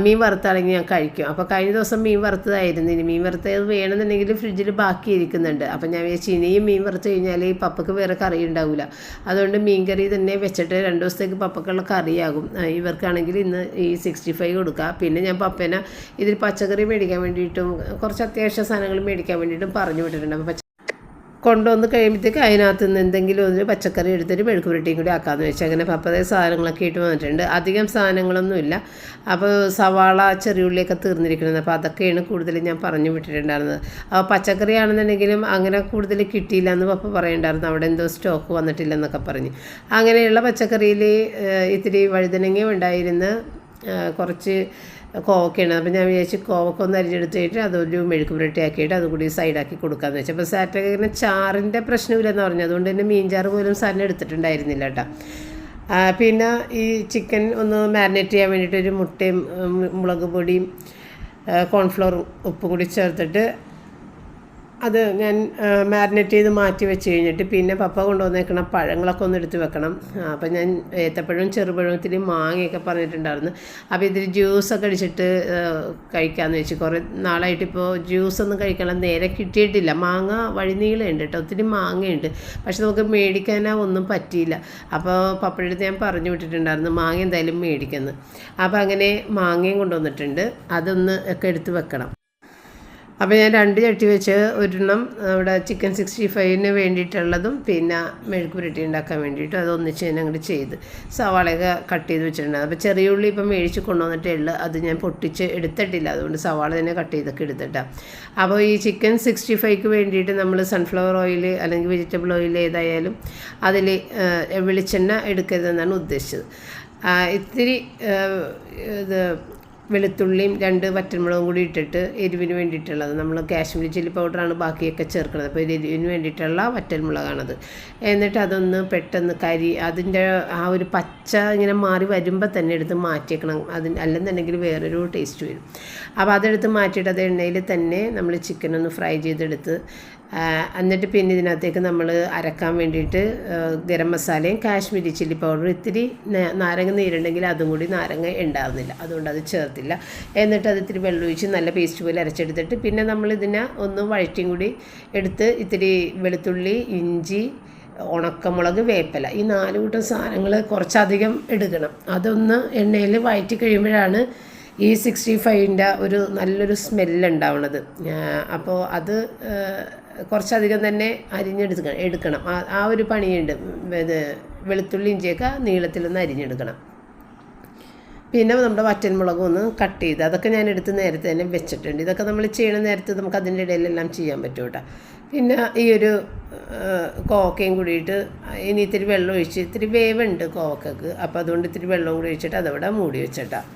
മീൻ വറുത്താണെങ്കിൽ ഞാൻ കഴിക്കും. അപ്പോൾ കഴിഞ്ഞ ദിവസം മീൻ വറുത്തതായിരുന്നു, ഇനി മീൻ വറുത്തത് വേണമെന്നുണ്ടെങ്കിൽ ഫ്രിഡ്ജിൽ ബാക്കി ഇരിക്കുന്നുണ്ട്. അപ്പോൾ ഞാൻ വിചാരിച്ചു ഇനിയും മീൻ വറുത്ത് കഴിഞ്ഞാൽ പപ്പക്ക് വേറെ കറി ഉണ്ടാവില്ല, അതുകൊണ്ട് മീൻ കറി തന്നെ വെച്ചിട്ട് 2 ദിവസത്തേക്ക് പപ്പക്കുള്ള കറിയാകും. ഇവർക്കാണെങ്കിൽ ഇന്ന് ഈ 65 കൊടുക്കുക. പിന്നെ ഞാൻ പപ്പേനെ ഇതിൽ പച്ചക്കറി മേടിക്കാൻ വേണ്ടിയിട്ടും കുറച്ച് അത്യാവശ്യ സാധനങ്ങൾ മേടിക്കാൻ വേണ്ടിയിട്ടും പറഞ്ഞു വിട്ടിട്ടുണ്ട്. അപ്പോൾ കൊണ്ടുവന്ന് കഴിയുമ്പോഴത്തേക്ക് അതിനകത്ത് നിന്ന് എന്തെങ്കിലും ഒരു പച്ചക്കറി എടുത്തിട്ട് മെഴുക്ക് പുരട്ടിയും കൂടി ആക്കാമെന്ന് വെച്ചാൽ അങ്ങനെ പപ്പതേ സാധനങ്ങളൊക്കെ ഇട്ട് വന്നിട്ടുണ്ട്. അധികം സാധനങ്ങളൊന്നുമില്ല. അപ്പോൾ സവാള ചെറിയുള്ളിയൊക്കെ തീർന്നിരിക്കുന്നത്, അപ്പോൾ അതൊക്കെയാണ് കൂടുതൽ ഞാൻ പറഞ്ഞു വിട്ടിട്ടുണ്ടായിരുന്നത്. അപ്പോൾ പച്ചക്കറി ആണെന്നുണ്ടെങ്കിലും അങ്ങനെ കൂടുതൽ കിട്ടിയില്ല എന്ന് പപ്പ പറയുന്നുണ്ടായിരുന്നു, അവിടെ എന്തോ സ്റ്റോക്ക് വന്നിട്ടില്ലെന്നൊക്കെ പറഞ്ഞ്. അങ്ങനെയുള്ള പച്ചക്കറിയിൽ ഇത്തിരി വഴുതനങ്ങ ഉണ്ടായിരുന്നു, കുറച്ച് കോവക്കയാണ്. അപ്പോൾ ഞാൻ വിചാരിച്ച് കോവക്ക ഒന്ന് അരിഞ്ഞെടുത്തിട്ട് അതൊരു മെഴുക്ക് പുരട്ടി ആക്കിയിട്ട് അതുകൂടി സൈഡാക്കി കൊടുക്കാമെന്ന് വെച്ചാൽ. അപ്പോൾ സാറ്റങ്ങനെ ചാറിൻ്റെ പ്രശ്നമില്ലെന്ന് പറഞ്ഞു, അതുകൊണ്ട് തന്നെ മീൻചാറ് പോലും സാറിന് എടുത്തിട്ടുണ്ടായിരുന്നില്ല കേട്ടോ. പിന്നെ ഈ ചിക്കൻ ഒന്ന് മാരിനേറ്റ് ചെയ്യാൻ വേണ്ടിയിട്ട് ഒരു മുട്ടയും മുളക് പൊടിയും കോൺഫ്ലവറും ഉപ്പും കൂടി ചേർത്തിട്ട് അത് ഞാൻ മാരിനേറ്റ് ചെയ്ത് മാറ്റി വെച്ച് കഴിഞ്ഞിട്ട് പിന്നെ പപ്പ കൊണ്ടുവന്നേക്കണ പഴങ്ങളൊക്കെ ഒന്ന് എടുത്ത് വെക്കണം. അപ്പം ഞാൻ ഏത്തപ്പഴവും ചെറുപഴവും ഇത്തിരി മാങ്ങയൊക്കെ പറഞ്ഞിട്ടുണ്ടായിരുന്നു. അപ്പോൾ ഇതിൽ ജ്യൂസൊക്കെ അടിച്ചിട്ട് കഴിക്കാമെന്ന് വെച്ച്. കുറേ നാളായിട്ടിപ്പോൾ ജ്യൂസൊന്നും കഴിക്കണം നേരെ കിട്ടിയിട്ടില്ല. മാങ്ങ വഴിനീളമുണ്ട് കേട്ടോ, ഒത്തിരി മാങ്ങയുണ്ട്, പക്ഷെ നമുക്ക് മേടിക്കാനോ ഒന്നും പറ്റിയില്ല. അപ്പോൾ പപ്പയുടെ അടുത്ത് ഞാൻ പറഞ്ഞു വിട്ടിട്ടുണ്ടായിരുന്നു മാങ്ങ എന്തായാലും മേടിക്കുന്നത്. അപ്പോൾ അങ്ങനെ മാങ്ങയും കൊണ്ടുവന്നിട്ടുണ്ട്, അതൊന്ന് ഒക്കെ എടുത്ത് വെക്കണം. അപ്പോൾ ഞാൻ 2 ചട്ടി വെച്ച് ഒരെണ്ണം അവിടെ ചിക്കൻ 65 വേണ്ടിയിട്ടുള്ളതും പിന്നെ മെഴുക്ക് പുരട്ടി ഉണ്ടാക്കാൻ വേണ്ടിയിട്ടും അതൊന്നിച്ച് ഞാൻ അങ്ങോട്ട് ചെയ്ത് സവാളയൊക്കെ കട്ട് ചെയ്ത് വെച്ചിട്ടുണ്ട്. അപ്പോൾ ചെറിയ ഉള്ളി ഇപ്പം മേടിച്ച് കൊണ്ടുവന്നിട്ടേ ഉള്ളൂ, അത് ഞാൻ പൊട്ടിച്ച് എടുത്തിട്ടില്ല, അതുകൊണ്ട് സവാള തന്നെ കട്ട് ചെയ്തൊക്കെ എടുത്തിട്ടാണ്. അപ്പോൾ ഈ ചിക്കൻ 65 വേണ്ടിയിട്ട് നമ്മൾ സൺഫ്ലവർ ഓയിൽ അല്ലെങ്കിൽ വെജിറ്റബിൾ ഓയിൽ ഏതായാലും അതിൽ വെളിച്ചെണ്ണ എടുക്കരുതെന്നാണ് ഉദ്ദേശിച്ചത്. ഇത്തിരി ഇത് വെളുത്തുള്ളിയും 2 വറ്റൽമുളകും കൂടി ഇട്ടിട്ട് എരിവിന് വേണ്ടിയിട്ടുള്ളത്, നമ്മൾ കാശ്മീരി ചില്ലി പൗഡറാണ് ബാക്കിയൊക്കെ ചേർക്കുന്നത്, അപ്പോൾ എരിവിന് വേണ്ടിയിട്ടുള്ള വറ്റൽമുളകാണത്. എന്നിട്ട് അതൊന്ന് പെട്ടെന്ന് അതിൻ്റെ ആ ഒരു പച്ച ഇങ്ങനെ മാറി വരുമ്പോൾ തന്നെ എടുത്ത് മാറ്റിയേക്കണം, അല്ലെന്നുണ്ടെങ്കിൽ വേറൊരു ടേസ്റ്റ് വരും. അപ്പോൾ അതെടുത്ത് മാറ്റിയിട്ട് അത് എണ്ണയിൽ തന്നെ നമ്മൾ ചിക്കനൊന്ന് ഫ്രൈ ചെയ്തെടുത്ത് എന്നിട്ട് പിന്നെ ഇതിനകത്തേക്ക് നമ്മൾ അരക്കാൻ വേണ്ടിയിട്ട് ഗരം മസാലയും കാശ്മീരി ചില്ലി പൗഡറും ഇത്തിരി നാരങ്ങ നീരുണ്ടെങ്കിൽ അതും കൂടി, നാരങ്ങ ഉണ്ടാകുന്നില്ല അതുകൊണ്ട് അത് ചേർത്തില്ല. എന്നിട്ട് അത് ഇത്തിരി വെള്ളം ഒഴിച്ച് നല്ല പേസ്റ്റ് പോലെ അരച്ചെടുത്തിട്ട് പിന്നെ നമ്മളിതിനെ ഒന്ന് വഴറ്റിയും കൂടി എടുത്ത് ഇത്തിരി വെളുത്തുള്ളി, ഇഞ്ചി, ഉണക്കമുളക്, വേപ്പില, ഈ 4 കൂട്ടം സാധനങ്ങൾ കുറച്ചധികം എടുക്കണം. അതൊന്ന് എണ്ണയിൽ വഴറ്റി കഴിയുമ്പോഴാണ് ഈ 65ൻ്റെ ഒരു നല്ലൊരു സ്മെല്ലുണ്ടാവുന്നത്. അപ്പോൾ അത് കുറച്ചധികം തന്നെ എടുക്കണം. ആ ഒരു പണിയുണ്ട്. ഇത് വെളുത്തുള്ളി ഇഞ്ചിയൊക്കെ നീളത്തിലൊന്ന് അരിഞ്ഞെടുക്കണം. പിന്നെ നമ്മുടെ വറ്റൽമുളകും ഒന്ന് കട്ട് ചെയ്ത് അതൊക്കെ ഞാൻ എടുത്ത് നേരത്തെ തന്നെ വെച്ചിട്ടുണ്ട്. ഇതൊക്കെ നമ്മൾ ചെയ്യണ നേരത്തെ നമുക്ക് അതിൻ്റെ ഇടയിലെല്ലാം ചെയ്യാൻ പറ്റും കേട്ടോ. പിന്നെ ഈ ഒരു കോവക്കയും കൂടിയിട്ട് ഇനി ഇത്തിരി വെള്ളം ഒഴിച്ച്, ഇത്തിരി വേവുണ്ട് കോവക്കക്ക്, അപ്പോൾ അതുകൊണ്ട് ഇത്തിരി വെള്ളം കൂടി ഒഴിച്ചിട്ട് അതവിടെ മൂടി വെച്ചിട്ടാണ്.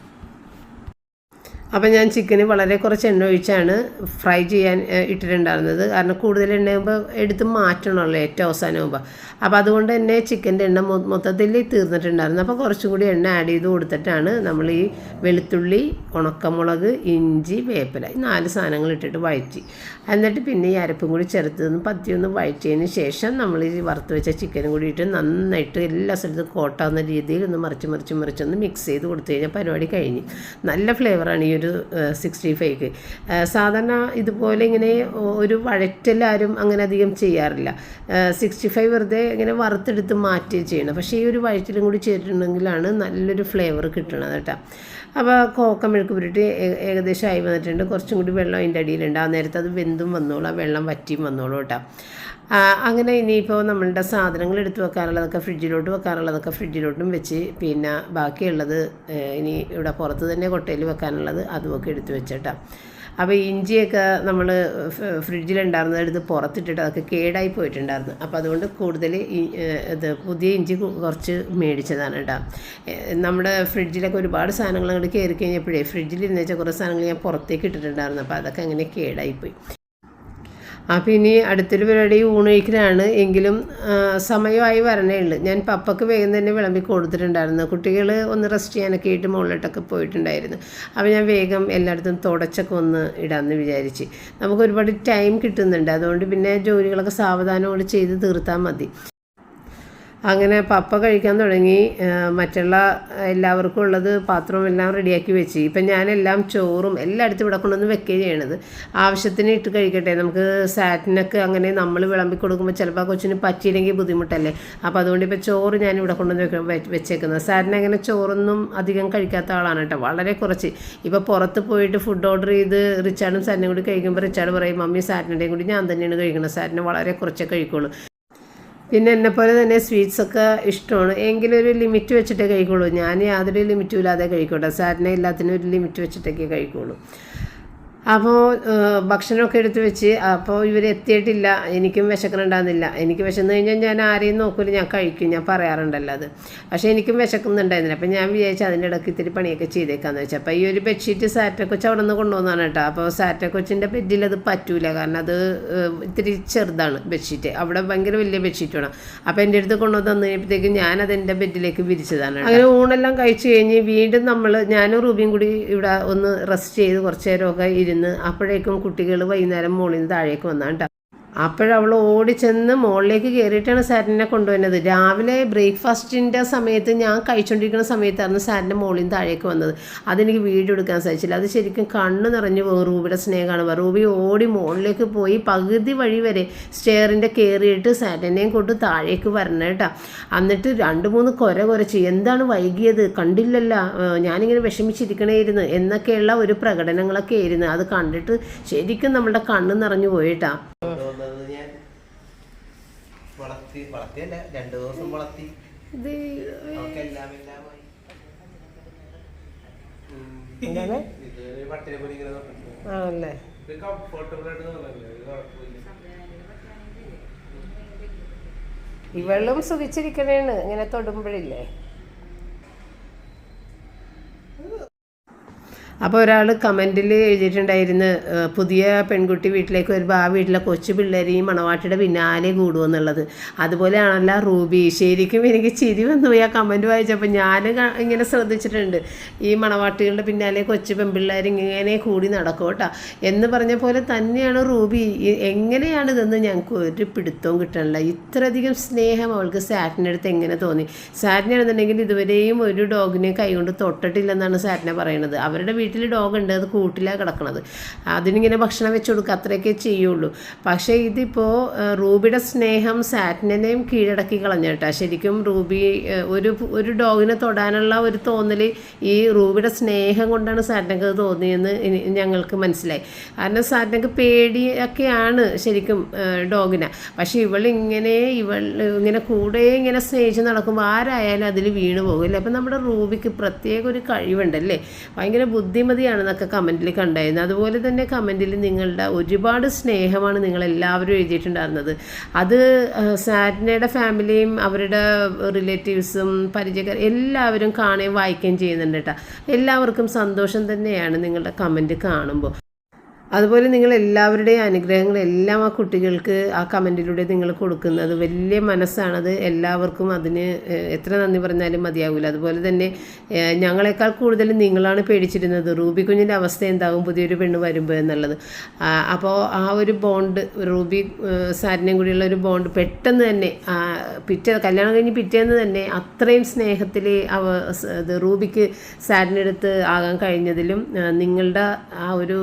അപ്പോൾ ഞാൻ ചിക്കന് വളരെ കുറച്ച് എണ്ണ ഒഴിച്ചാണ് ഫ്രൈ ചെയ്യാൻ ഇട്ടിട്ടുണ്ടായിരുന്നത്. കാരണം കൂടുതൽ എണ്ണയാകുമ്പോൾ എടുത്ത് മാറ്റണമല്ലോ ഏറ്റവും അവസാനമാകുമ്പോൾ. അപ്പോൾ അതുകൊണ്ട് തന്നെ ചിക്കൻ്റെ എണ്ണ മൊത്തത്തിൽ തീർന്നിട്ടുണ്ടായിരുന്നു. അപ്പോൾ കുറച്ചും കൂടി എണ്ണ ആഡ് ചെയ്ത് കൊടുത്തിട്ടാണ് നമ്മൾ ഈ വെളുത്തുള്ളി, ഉണക്കമുളക്, ഇഞ്ചി, വേപ്പില ഈ 4 സാധനങ്ങൾ ഇട്ടിട്ട് വഴറ്റി, എന്നിട്ട് പിന്നെ ഈ അരപ്പും കൂടി ചേർത്ത് പതിയൊന്ന് വഴറ്റിയതിന് ശേഷം നമ്മൾ ഈ വറുത്ത് വെച്ച ചിക്കനും കൂടി ഇട്ട് നന്നായിട്ട് എല്ലാ സ്ഥലത്തും കോട്ടാവുന്ന രീതിയിൽ ഒന്ന് മറിച്ചൊന്ന് മിക്സ് ചെയ്ത് കൊടുത്തു കഴിഞ്ഞാൽ പരിപാടി കഴിഞ്ഞ്. നല്ല ഫ്ലേവറാണ് ഈ ഒരു 65ക്ക്. സാധാരണ ഇതുപോലെ ഇങ്ങനെ ഒരു വഴറ്റലാരും അങ്ങനെ അധികം ചെയ്യാറില്ല. 65 വെറുതെ ഇങ്ങനെ വറുത്തെടുത്ത് മാറ്റി ചെയ്യണം. പക്ഷേ ഈ ഒരു വഴറ്റിലും കൂടി ചെയ്തിട്ടുണ്ടെങ്കിലാണ് നല്ലൊരു ഫ്ലേവർ കിട്ടണത് കേട്ടോ. അപ്പോൾ കോക്ക മെഴുക്ക് പുരട്ടി ഏകദേശം ആയി വന്നിട്ടുണ്ട്. കുറച്ചും കൂടി വെള്ളം അതിൻ്റെ അടിയിലുണ്ട്. ആ നേരത്തെ അത് വെന്തും വന്നോളൂ, ആ വെള്ളം വറ്റിയും വന്നോളൂ കേട്ടോ. അങ്ങനെ ഇനിയിപ്പോൾ നമ്മളുടെ സാധനങ്ങൾ എടുത്ത് വെക്കാറുള്ളതൊക്കെ ഫ്രിഡ്ജിലോട്ടും വെച്ച്, പിന്നെ ബാക്കിയുള്ളത് ഇനി ഇവിടെ പുറത്ത് തന്നെ കൊട്ടയിൽ വെക്കാനുള്ളത് അതുമൊക്കെ എടുത്ത് വെച്ചിട്ടാ. അപ്പോൾ ഇഞ്ചിയൊക്കെ നമ്മൾ ഫ്രിഡ്ജിലുണ്ടായിരുന്നത് എടുത്ത് പുറത്തിട്ടിട്ട് അതൊക്കെ കേടായി പോയിട്ടുണ്ടായിരുന്നു. അപ്പോൾ അതുകൊണ്ട് കൂടുതൽ പുതിയ ഇഞ്ചി കുറച്ച് മേടിച്ചതാണ് കേട്ടോ. നമ്മുടെ ഫ്രിഡ്ജിലൊക്കെ ഒരുപാട് സാധനങ്ങൾ അങ്ങോട്ട് കയറി കഴിഞ്ഞപ്പോഴേ ഫ്രിഡ്ജിലിരുന്ന് വെച്ചാൽ കുറേ സാധനങ്ങൾ ഞാൻ പുറത്തേക്ക് ഇട്ടിട്ടുണ്ടായിരുന്നു. അപ്പോൾ അതൊക്കെ അങ്ങനെ കേടായിപ്പോയി. അപ്പോൾ ഇനി അടുത്തൊരു പരിപാടി ഊണൊഴിക്കലാണ്. എങ്കിലും സമയമായി വരണേ ഉള്ളൂ. ഞാൻ പപ്പക്ക് വേഗം തന്നെ വിളമ്പി കൊടുത്തിട്ടുണ്ടായിരുന്നു. കുട്ടികൾ ഒന്ന് റെസ്റ്റ് ചെയ്യാനൊക്കെ ആയിട്ട് മുകളിലോട്ടൊക്കെ പോയിട്ടുണ്ടായിരുന്നു. അപ്പോൾ ഞാൻ വേഗം എല്ലായിടത്തും തുടച്ചൊക്കെ ഒന്ന് ഇടാമെന്ന് വിചാരിച്ച്. നമുക്ക് ഒരുപാട് ടൈം കിട്ടുന്നുണ്ട്. അതുകൊണ്ട് പിന്നെ ജോലികളൊക്കെ സാവധാനം ചെയ്ത് തീർത്താൽ മതി. അങ്ങനെ പപ്പ കഴിക്കാൻ തുടങ്ങി. മറ്റുള്ള എല്ലാവർക്കും ഉള്ളത് പാത്രവും എല്ലാം റെഡിയാക്കി വെച്ച്. ഇപ്പം ഞാനെല്ലാം ചോറും എല്ലായിടത്തും ഇവിടെ കൊണ്ടുവന്ന് വെക്കുകയും ചെയ്യണത്. ആവശ്യത്തിന് ഇട്ട് കഴിക്കട്ടെ. നമുക്ക് സാറ്റിനൊക്കെ അങ്ങനെ നമ്മൾ വിളമ്പി കൊടുക്കുമ്പോൾ ചിലപ്പോൾ കൊച്ചിന് പറ്റിയില്ലെങ്കിൽ ബുദ്ധിമുട്ടല്ലേ. അപ്പോൾ അതുകൊണ്ട് ഇപ്പോൾ ചോറ് ഞാൻ ഇവിടെ കൊണ്ടുവന്ന് വെച്ചേക്കുന്നത്. സാറ്റിന് അങ്ങനെ ചോറൊന്നും അധികം കഴിക്കാത്ത ആളാണ് കേട്ടോ, വളരെ കുറച്ച്. ഇപ്പോൾ പുറത്ത് പോയിട്ട് ഫുഡ് ഓർഡർ ചെയ്ത് റിച്ചാർഡും സാറ്റിനും കൂടി കഴിക്കുമ്പോൾ റിച്ചാർഡ് പറയും, മമ്മി സാറ്റിൻ്റെയും കൂടി ഞാൻ തന്നെയാണ് കഴിക്കുന്നത്, സാറ്റിന് വളരെ കുറച്ചേ കഴിക്കുള്ളൂ. പിന്നെ എന്നെപ്പോലെ തന്നെ സ്വീറ്റ്സൊക്കെ ഇഷ്ടമാണ്. എങ്കിലും ഒരു ലിമിറ്റ് വെച്ചിട്ടേ കഴിക്കുള്ളൂ. ഞാൻ യാതൊരു ലിമിറ്റും ഇല്ലാതെ കഴിക്കട്ടെ. സാറ്റിനെ എല്ലാത്തിനും ഒരു ലിമിറ്റ് വെച്ചിട്ടൊക്കെ കഴിക്കുള്ളൂ. അപ്പോൾ ഭക്ഷണമൊക്കെ എടുത്ത് വെച്ച്, അപ്പോൾ ഇവർ എത്തിയിട്ടില്ല. എനിക്കും വിശക്കുന്നുണ്ടാകുന്നില്ല. എനിക്ക് വിശന്ന് കഴിഞ്ഞാൽ ഞാൻ ആരെയും നോക്കില്ല, ഞാൻ കഴിക്കും, ഞാൻ പറയാറുണ്ടല്ലോ അത്. പക്ഷേ എനിക്കും വിശക്കുന്നുണ്ടായിരുന്നില്ല. അപ്പോൾ ഞാൻ വിചാരിച്ചു അതിൻ്റെ ഇടയ്ക്ക് ഇത്തിരി പണിയൊക്കെ ചെയ്തേക്കാന്ന് വെച്ചാൽ. അപ്പോൾ ഈ ഒരു ബെഡ്ഷീറ്റ് സാറ്റ കൊച്ച് അവിടെ നിന്ന് കൊണ്ടുവന്നതാണ് കേട്ടോ. അപ്പോൾ സാറ്റ കൊച്ചിൻ്റെ ബെഡിൽ അത് പറ്റൂല, കാരണം അത് ഇത്തിരി ചെറുതാണ് ബെഡ്ഷീറ്റ്. അവിടെ ഭയങ്കര വലിയ ബെഡ്ഷീറ്റ് വേണം. അപ്പോൾ എൻ്റെ അടുത്ത് കൊണ്ടുവന്ന് തന്നപ്പോഴത്തേക്കും ഞാനത് എൻ്റെ ബെഡിലേക്ക് വിരിച്ചതാണ്. അങ്ങനെ ഊണെല്ലാം കഴിച്ച് കഴിഞ്ഞ് വീണ്ടും ഞാനും റൂബിയും കൂടി ഇവിടെ ഒന്ന് റെസ്റ്റ് ചെയ്ത് കുറച്ച് നേരമൊക്കെ ഇരുന്ന്. അപ്പോഴേക്കും കുട്ടികൾ വൈകുന്നേരം മുകളിൽ നിന്ന് താഴേക്ക് വന്നാണ്. അപ്പോഴവൾ ഓടിച്ചെന്ന് മുകളിലേക്ക് കയറിയിട്ടാണ് സാറ്റിനെ കൊണ്ടുവന്നത്. രാവിലെ ബ്രേക്ക്ഫാസ്റ്റിൻ്റെ സമയത്ത് ഞാൻ കഴിച്ചുകൊണ്ടിരിക്കുന്ന സമയത്തായിരുന്നു സാറ്റിൻ്റെ മുകളിൽ നിന്ന് താഴേക്ക് വന്നത്. അതെനിക്ക് വീഡിയോ എടുക്കാൻ സാധിച്ചില്ല. അത് ശരിക്കും കണ്ണ് നിറഞ്ഞു പോകും. റൂബിയുടെ സ്നേഹമാണ്. റൂബി ഓടി മുകളിലേക്ക് പോയി പകുതി വഴി വരെ സ്റ്റെയറിൻ്റെ കയറിയിട്ട് സാറ്റിനെയും കൊണ്ട് താഴേക്ക് വരണം കേട്ടോ. എന്നിട്ട് 2-3 കുരച്ച്, എന്താണ് വൈകിയത്, കണ്ടില്ലല്ല, ഞാനിങ്ങനെ വിഷമിച്ചിരിക്കണേയിരുന്നു എന്നൊക്കെയുള്ള ഒരു പ്രകടനങ്ങളൊക്കെ ആയിരുന്നു. അത് കണ്ടിട്ട് ശരിക്കും നമ്മളുടെ കണ്ണ് നിറഞ്ഞു പോയിട്ടാ. വളർത്തിയല്ല, 2 ദിവസം വളർത്തി. ആണല്ലേ. ഇവളും സുഖിച്ചിരിക്കണേണ് ഇങ്ങനെ തൊടുമ്പോഴില്ലേ. അപ്പോൾ ഒരാൾ കമൻറ്റിൽ എഴുതിയിട്ടുണ്ടായിരുന്നു, പുതിയ പെൺകുട്ടി വീട്ടിലേക്ക് വരുമ്പോൾ ആ വീട്ടിലെ കൊച്ചു പിള്ളേർ ഈ മണവാട്ടിയുടെ പിന്നാലെ കൂടുമെന്നുള്ളത്. അതുപോലെയാണല്ലോ റൂബി. ശരിക്കും എനിക്ക് ചിരി വന്നു പോയി ആ കമൻറ്റ് വായിച്ചപ്പോൾ. ഞാൻ ഇങ്ങനെ ശ്രദ്ധിച്ചിട്ടുണ്ട്, ഈ മണവാട്ടികളുടെ പിന്നാലെ കൊച്ചു പെൺപിള്ളേർ ഇങ്ങനെ കൂടി നടക്കും കേട്ടോ എന്ന് പറഞ്ഞ പോലെ തന്നെയാണ് റൂബി. എങ്ങനെയാണ് ഇതെന്ന് ഞങ്ങൾക്ക് ഒരു പിടുത്തവും കിട്ടണില്ല. ഇത്രയധികം സ്നേഹം അവൾക്ക് സാറ്റിൻ്റെ അടുത്ത് എങ്ങനെ തോന്നി? സാറ്റിനാണെന്നുണ്ടെങ്കിൽ ഇതുവരെയും ഒരു ഡോഗിനെ കൈകൊണ്ട് തൊട്ടിട്ടില്ലെന്നാണ് സാറ്റിനെ പറയുന്നത്. അവരുടെ വീട്ടിൽ ഡോഗുണ്ട്, അത് കൂട്ടിലാണ് കിടക്കണത്. അതിനിങ്ങനെ ഭക്ഷണം വെച്ച് കൊടുക്കുക, അത്രയൊക്കെ ചെയ്യുള്ളൂ. പക്ഷേ ഇതിപ്പോൾ റൂബിയുടെ സ്നേഹം സാറ്റിനെയും കീഴടക്കി കളഞ്ഞു കേട്ടോ. ശരിക്കും റൂബി ഒരു ഡോഗിനെ തൊടാനുള്ള ഒരു തോന്നൽ ഈ റൂബിയുടെ സ്നേഹം കൊണ്ടാണ് സാറ്റിനൊക്കെ തോന്നിയെന്ന് ഞങ്ങൾക്ക് മനസ്സിലായി. കാരണം സാറ്റിനൊക്കെ പേടിയൊക്കെയാണ് ശരിക്കും ഡോഗിനെ. പക്ഷേ ഇങ്ങനെ കൂടെ ഇങ്ങനെ സ്നേഹിച്ച് നടക്കുമ്പോൾ ആരായാലും അതിൽ വീണ് പോകില്ല. അപ്പം നമ്മുടെ റൂബിക്ക് പ്രത്യേക ഒരു കഴിവുണ്ടല്ലേ, ഭയങ്കര ബുദ്ധി മതിയാണെന്നൊക്കെ കമൻറ്റിൽ കണ്ടായിരുന്നു. അതുപോലെ തന്നെ കമൻറ്റിൽ നിങ്ങളുടെ ഒരുപാട് സ്നേഹമാണ് നിങ്ങളെല്ലാവരും എഴുതിയിട്ടുണ്ടായിരുന്നത്. അത് സാറ്റ്നയുടെ ഫാമിലിയും അവരുടെ റിലേറ്റീവ്സും പരിചയക്കാർ എല്ലാവരും കാണുകയും വായിക്കുകയും ചെയ്യുന്നുണ്ട് കേട്ടോ. എല്ലാവർക്കും സന്തോഷം തന്നെയാണ് നിങ്ങളുടെ കമൻറ്റ് കാണുമ്പോൾ. അതുപോലെ നിങ്ങൾ എല്ലാവരുടെയും അനുഗ്രഹങ്ങളെല്ലാം ആ കുട്ടികൾക്ക് ആ കമൻറ്റിലൂടെ നിങ്ങൾ കൊടുക്കുന്നത് വലിയ മനസ്സാണത്. എല്ലാവർക്കും അതിന് എത്ര നന്ദി പറഞ്ഞാലും മതിയാവില്ല. അതുപോലെ തന്നെ ഞങ്ങളെക്കാൾ കൂടുതൽ നിങ്ങളാണ് പേടിച്ചിരുന്നത് റൂബി കുഞ്ഞിൻ്റെ അവസ്ഥ എന്താകും പുതിയൊരു പെണ്ണ് വരുമ്പോൾ എന്നുള്ളത്. അപ്പോൾ ആ ഒരു ബോണ്ട് റൂബി സാരിനെയും കൂടിയുള്ള ഒരു ബോണ്ട് പെട്ടെന്ന് തന്നെ കല്യാണം കഴിഞ്ഞ് പിറ്റേന്ന് തന്നെ അത്രയും സ്നേഹത്തിൽ റൂബിക്ക് സാരിനെടുത്ത് ആകാൻ കഴിഞ്ഞതിലും നിങ്ങളുടെ ആ ഒരു